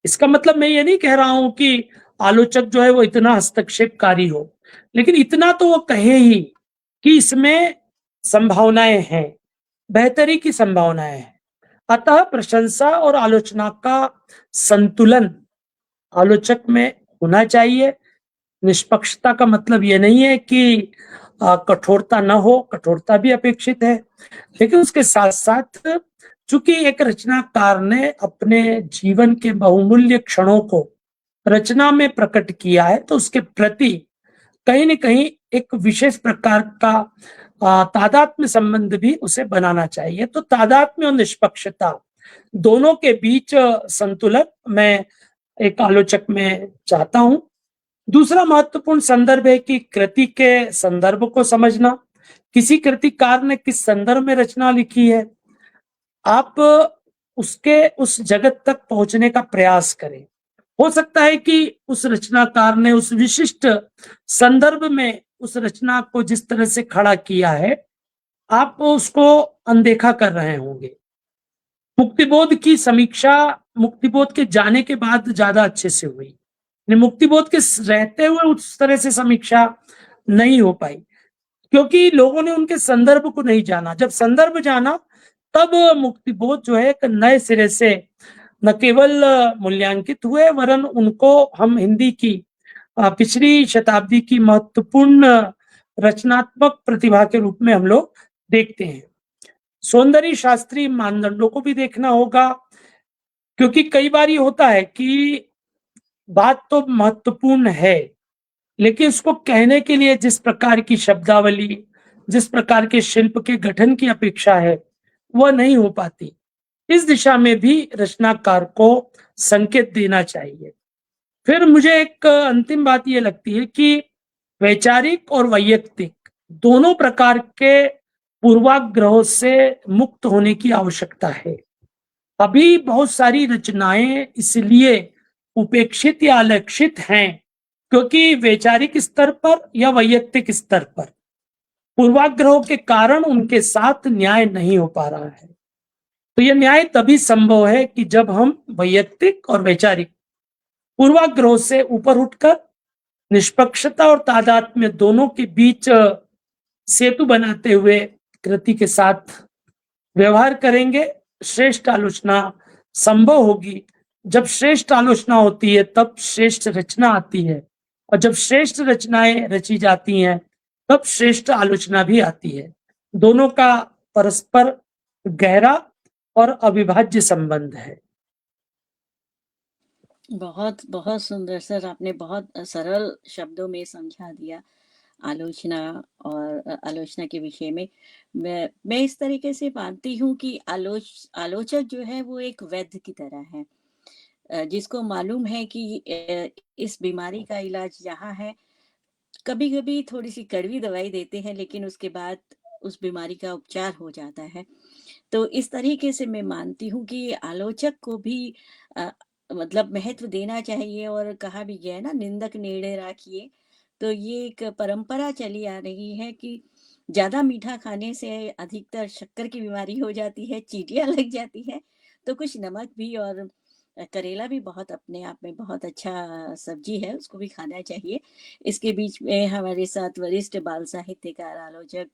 B: इसका मतलब मैं ये नहीं कह रहा हूं कि आलोचक जो है वो इतना हस्तक्षेपकारी हो, लेकिन इतना तो वो कहे ही कि इसमें संभावनाएं हैं, बेहतरी की संभावनाएं हैं। अतः प्रशंसा और आलोचना का संतुलन आलोचक में होना चाहिए। निष्पक्षता का मतलब यह नहीं है कि कठोरता न हो, कठोरता भी अपेक्षित है, लेकिन उसके साथ साथ चूंकि एक रचनाकार ने अपने जीवन के बहुमूल्य क्षणों को रचना में प्रकट किया है, तो उसके प्रति कहीं न कहीं एक विशेष प्रकार का तादात्म्य संबंध भी उसे बनाना चाहिए। तो तादात्म्य और निष्पक्षता दोनों के बीच संतुलन मैं एक आलोचक में चाहता हूं। दूसरा महत्वपूर्ण संदर्भ है कि कृति के संदर्भ को समझना, किसी कृतिकार ने किस संदर्भ में रचना लिखी है, आप उसके उस जगत तक पहुंचने का प्रयास करें। हो सकता है कि उस रचनाकार ने उस विशिष्ट संदर्भ में उस रचना को जिस तरह से खड़ा किया है, आप उसको अनदेखा कर रहे होंगे। मुक्तिबोध की समीक्षा मुक्तिबोध के जाने के बाद ज्यादा अच्छे से हुई, मुक्तिबोध के रहते हुए उस तरह से समीक्षा नहीं हो पाई, क्योंकि लोगों ने उनके संदर्भ को नहीं जाना। जब संदर्भ जाना, तब मुक्तिबोध जो है एक नए सिरे से न केवल मूल्यांकित हुए, वरन उनको हम हिंदी की पिछली शताब्दी की महत्वपूर्ण रचनात्मक प्रतिभा के रूप में हम लोग देखते हैं। सौंदर्य शास्त्रीय मानदंडों को भी देखना होगा, क्योंकि कई बार ये होता है कि बात तो महत्वपूर्ण है, लेकिन उसको कहने के लिए जिस प्रकार की शब्दावली, जिस प्रकार के शिल्प के गठन की अपेक्षा है, वह नहीं हो पाती। इस दिशा में भी रचनाकार को संकेत देना चाहिए। फिर मुझे एक अंतिम बात ये लगती है कि वैचारिक और वैयक्तिक दोनों प्रकार के पूर्वाग्रहों से मुक्त होने की आवश्यकता है। अभी बहुत सारी रचनाएं इसलिए उपेक्षित या अलक्षित हैं क्योंकि वैचारिक स्तर पर या वैयक्तिक स्तर पर पूर्वाग्रहों के कारण उनके साथ न्याय नहीं हो पा रहा है। तो यह न्याय तभी संभव है कि जब हम वैयक्तिक और वैचारिक पूर्वाग्रहों से ऊपर उठकर निष्पक्षता और तादात्म्य दोनों के बीच सेतु बनाते हुए कृति के साथ व्यवहार करेंगे। श्रेष्ठ आलोचना संभव होगी। जब श्रेष्ठ आलोचना होती है तब श्रेष्ठ रचना आती है, और जब श्रेष्ठ रचनाएं रची जाती हैं तब श्रेष्ठ आलोचना भी आती है। दोनों का परस्पर गहरा और अविभाज्य संबंध है।
A: बहुत बहुत सुंदर सर, आपने बहुत सरल शब्दों में समझा दिया आलोचना और आलोचना के विषय में। मैं इस तरीके से मानती हूँ कि आलोचक जो है वो एक वैद्य की तरह है, जिसको मालूम है कि इस बीमारी का इलाज यहाँ है। कभी कभी थोड़ी सी कड़वी दवाई देते हैं, लेकिन उसके बाद उस बीमारी का उपचार हो जाता है। तो इस तरीके से मैं मानती हूँ कि आलोचक को भी अ, मतलब महत्व देना चाहिए। और कहा भी गया है ना, निंदक नेड़े राखिए। तो ये एक परंपरा चली आ रही है कि ज्यादा मीठा खाने से अधिकतर शक्कर की बीमारी हो जाती है, चींटियां लग जाती है। तो कुछ नमक भी और करेला भी बहुत अपने आप में बहुत अच्छा सब्जी है, उसको भी खाना चाहिए। इसके बीच में हमारे साथ वरिष्ठ बाल साहित्यकार आलोचक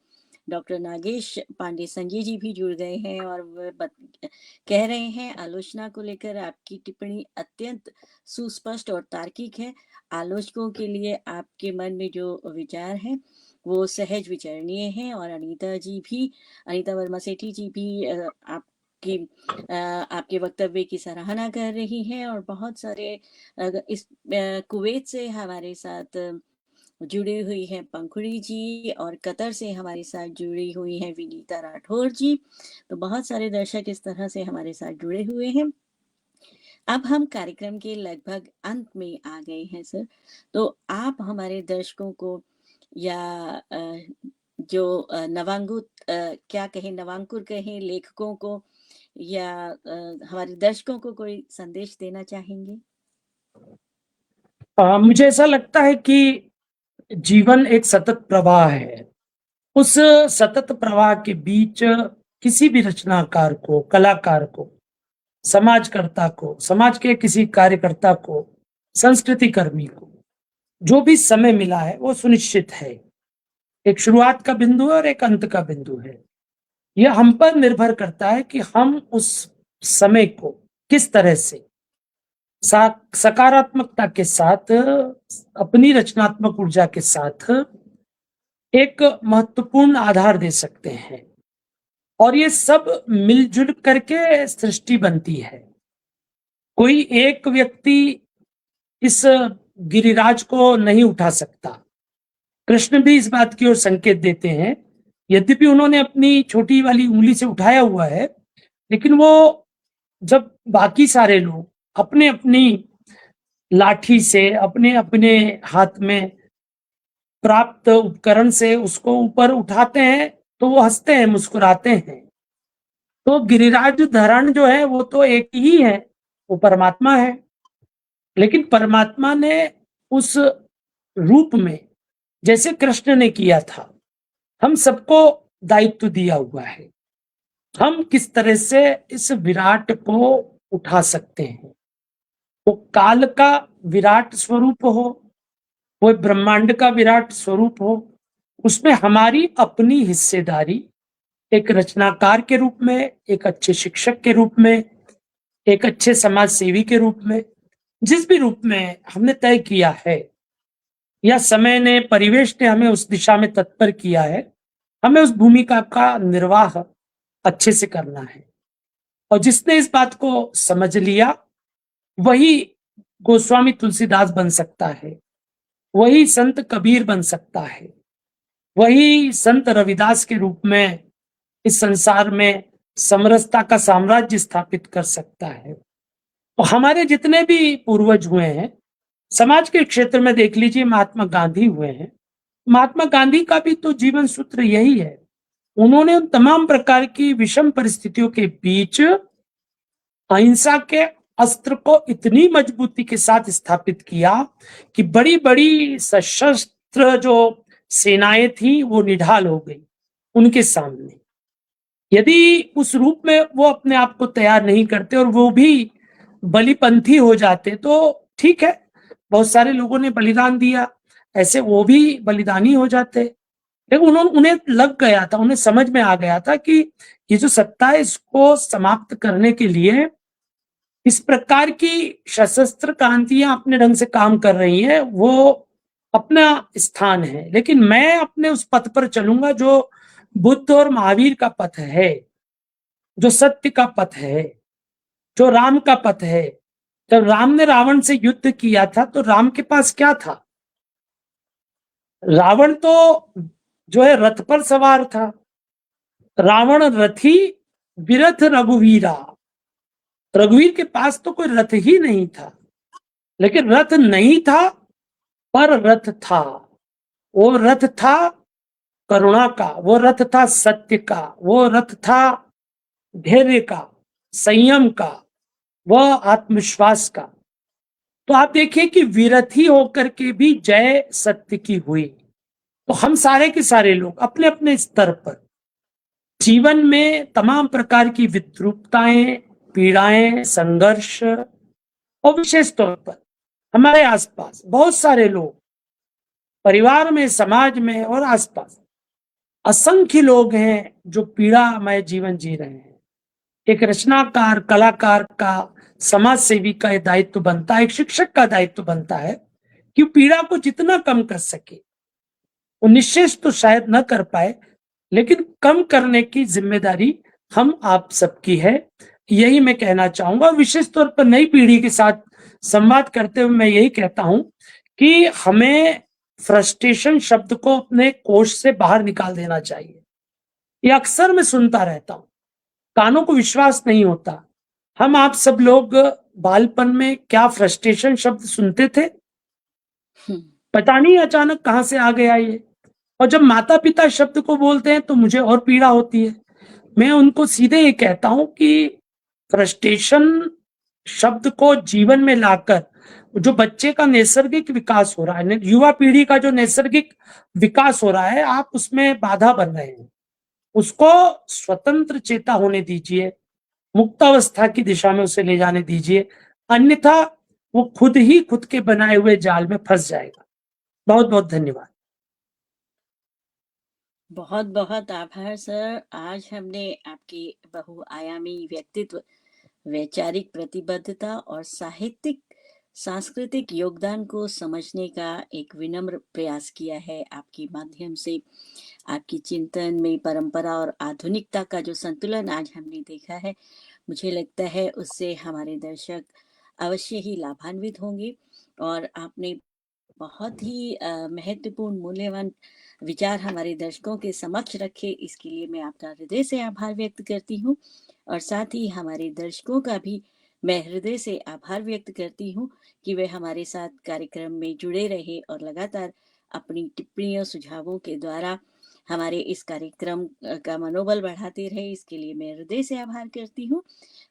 A: डॉक्टर नागेश पांडे संजय जी भी जुड़ गए हैं, और वह कह रहे हैं आलोचना को लेकर आपकी टिप्पणी अत्यंत सुस्पष्ट और तार्किक है। आलोचकों के लिए आपके मन में जो विचार हैं वो सहज विचारणीय हैं। और अनीता वर्मा सेठी जी भी आपके वक्तव्य की सराहना कर रही हैं। और बहुत सारे इस कुवैत से हमारे साथ जुड़ी हुई है पंखुड़ी जी, और कतर से हमारे साथ जुड़ी हुई है विनीता राठौर जी। तो बहुत सारे दर्शक इस तरह से हमारे साथ जुड़े हुए हैं। अब हम कार्यक्रम के लगभग अंत में आ गए हैं सर। तो आप हमारे दर्शकों को या जो क्या कहें, नवांकुर कहें, लेखकों को या हमारे दर्शकों को कोई संदेश देना चाहेंगे?
B: मुझे ऐसा लगता है कि जीवन एक सतत प्रवाह है। उस सतत प्रवाह के बीच किसी भी रचनाकार को, कलाकार को, समाजकर्ता को, समाज के किसी कार्यकर्ता को, संस्कृति कर्मी को जो भी समय मिला है वो सुनिश्चित है। एक शुरुआत का बिंदु है और एक अंत का बिंदु है। यह हम पर निर्भर करता है कि हम उस समय को किस तरह से सकारात्मकता के साथ, अपनी रचनात्मक ऊर्जा के साथ एक महत्वपूर्ण आधार दे सकते हैं। और ये सब मिलजुल करके सृष्टि बनती है। कोई एक व्यक्ति इस गिरिराज को नहीं उठा सकता। कृष्ण भी इस बात की ओर संकेत देते हैं। यद्यपि उन्होंने अपनी छोटी वाली उंगली से उठाया हुआ है, लेकिन वो जब बाकी सारे लोग अपने अपनी लाठी से, अपने अपने हाथ में प्राप्त उपकरण से उसको ऊपर उठाते हैं तो वो हंसते हैं, मुस्कुराते हैं। तो गिरिराज धरण जो है वो तो एक ही है, वो परमात्मा है। लेकिन परमात्मा ने उस रूप में, जैसे कृष्ण ने किया था, हम सबको दायित्व दिया हुआ है। हम किस तरह से इस विराट को उठा सकते हैं। वो काल का विराट स्वरूप हो, वो ब्रह्मांड का विराट स्वरूप हो, उसमें हमारी अपनी हिस्सेदारी एक रचनाकार के रूप में, एक अच्छे शिक्षक के रूप में, एक अच्छे समाज सेवी के रूप में, जिस भी रूप में हमने तय किया है या समय ने, परिवेश ने हमें उस दिशा में तत्पर किया है, हमें उस भूमिका का निर्वाह अच्छे से करना है। और जिसने इस बात को समझ लिया वही गोस्वामी तुलसीदास बन सकता है, वही संत कबीर बन सकता है, वही संत रविदास के रूप में इस संसार में समरसता का साम्राज्य स्थापित कर सकता है। और हमारे जितने भी पूर्वज हुए हैं, समाज के क्षेत्र में देख लीजिए, महात्मा गांधी हुए हैं। महात्मा गांधी का भी तो जीवन सूत्र यही है। उन्होंने उन तमाम प्रकार की विषम परिस्थितियों के बीच अहिंसा के अस्त्र को इतनी मजबूती के साथ स्थापित किया कि बड़ी बड़ी सशस्त्र जो सेनाएं थी वो निढाल हो गई उनके सामने। यदि उस रूप में वो अपने आप को तैयार नहीं करते और वो भी बलिपंथी हो जाते तो ठीक है, बहुत सारे लोगों ने बलिदान दिया, ऐसे वो भी बलिदानी हो जाते। लेकिन उन्हें लग गया था, उन्हें समझ में आ गया था कि ये जो सत्ता है इसको समाप्त करने के लिए इस प्रकार की सशस्त्र क्रांतियां अपने ढंग से काम कर रही हैं, वो अपना स्थान है। लेकिन मैं अपने उस पथ पर चलूंगा जो बुद्ध और महावीर का पथ है, जो सत्य का पथ है, जो राम का पथ है। जब राम ने रावण से युद्ध किया था तो राम के पास क्या था? रावण तो जो है रथ पर सवार था। रावण रथी विरथ रघुवीरा, रघुवीर के पास तो कोई रथ ही नहीं था। लेकिन रथ नहीं था पर रथ था। वो रथ था करुणा का, वो रथ था सत्य का, वो रथ था धैर्य का, संयम का, वह आत्मविश्वास का। तो आप देखिए कि विरथी होकर के भी जय सत्य की हुई। तो हम सारे के सारे लोग अपने अपने स्तर पर जीवन में तमाम प्रकार की विद्रूपताएं, पीड़ाएं, संघर्ष, और विशेष तौर पर हमारे आसपास बहुत सारे लोग, परिवार में, समाज में और आसपास असंख्य लोग हैं जो पीड़ामय जीवन जी रहे हैं। एक रचनाकार, कलाकार का, समाज सेवी का यह दायित्व बनता है, एक शिक्षक का दायित्व बनता है कि पीड़ा को जितना कम कर सके। वो निश्चेष तो शायद न कर पाए, लेकिन कम करने की जिम्मेदारी हम आप सबकी है, यही मैं कहना चाहूंगा। विशेष तौर पर नई पीढ़ी के साथ संवाद करते हुए मैं यही कहता हूं कि हमें फ्रस्ट्रेशन शब्द को अपने कोश से बाहर निकाल देना चाहिए। ये अक्सर मैं सुनता रहता हूं, कानों को विश्वास नहीं होता। हम आप सब लोग बालपन में क्या फ्रस्ट्रेशन शब्द सुनते थे? पता नहीं अचानक कहां से आ गया ये। और जब माता पिता शब्द को बोलते हैं तो मुझे और पीड़ा होती है। मैं उनको सीधे ये कहता हूं कि फ्रस्ट्रेशन शब्द को जीवन में लाकर जो बच्चे का नैसर्गिक विकास हो रहा है, युवा पीढ़ी का जो नैसर्गिक विकास हो रहा है, आप उसमें बाधा बन रहे हैं। उसको स्वतंत्र चेता होने दीजिए, मुक्तावस्था की दिशा में उसे ले जाने दीजिए, अन्यथा वो खुद ही खुद के बनाए हुए जाल में फंस जाएगा। बहुत बहुत धन्यवाद।
A: बहुत बहुत आभार सर। आज हमने आपके बहुआयामी व्यक्तित्व, वैचारिक प्रतिबद्धता और साहित्यिक सांस्कृतिक योगदान को समझने का एक विनम्र प्रयास किया है। आपके माध्यम से आपकी चिंतन में परंपरा और आधुनिकता का जो संतुलन आज हमने देखा है, मुझे लगता है उससे हमारे दर्शक अवश्य ही लाभान्वित होंगे। और आपने बहुत ही महत्वपूर्ण मूल्यवान विचार हमारे दर्शकों के समक्ष रखे, इसके लिए मैं आपका हृदय से आभार व्यक्त करती हूँ। और साथ ही हमारे दर्शकों का भी मैं हृदय से आभार व्यक्त करती हूँ कि वे हमारे साथ कार्यक्रम में जुड़े रहे और लगातार अपनी टिप्पणियों सुझावों के द्वारा हमारे इस कार्यक्रम का मनोबल बढ़ाते रहे, इसके लिए मैं हृदय से आभार करती हूँ।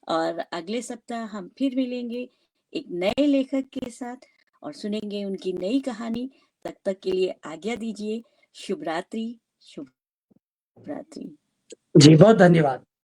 A: और अगले सप्ताह हम फिर मिलेंगे एक नए लेखक के साथ और सुनेंगे उनकी नई कहानी। तब तक के लिए आज्ञा दीजिए। शुभ रात्रि। शुभ रात्रि।
B: जी बहुत धन्यवाद।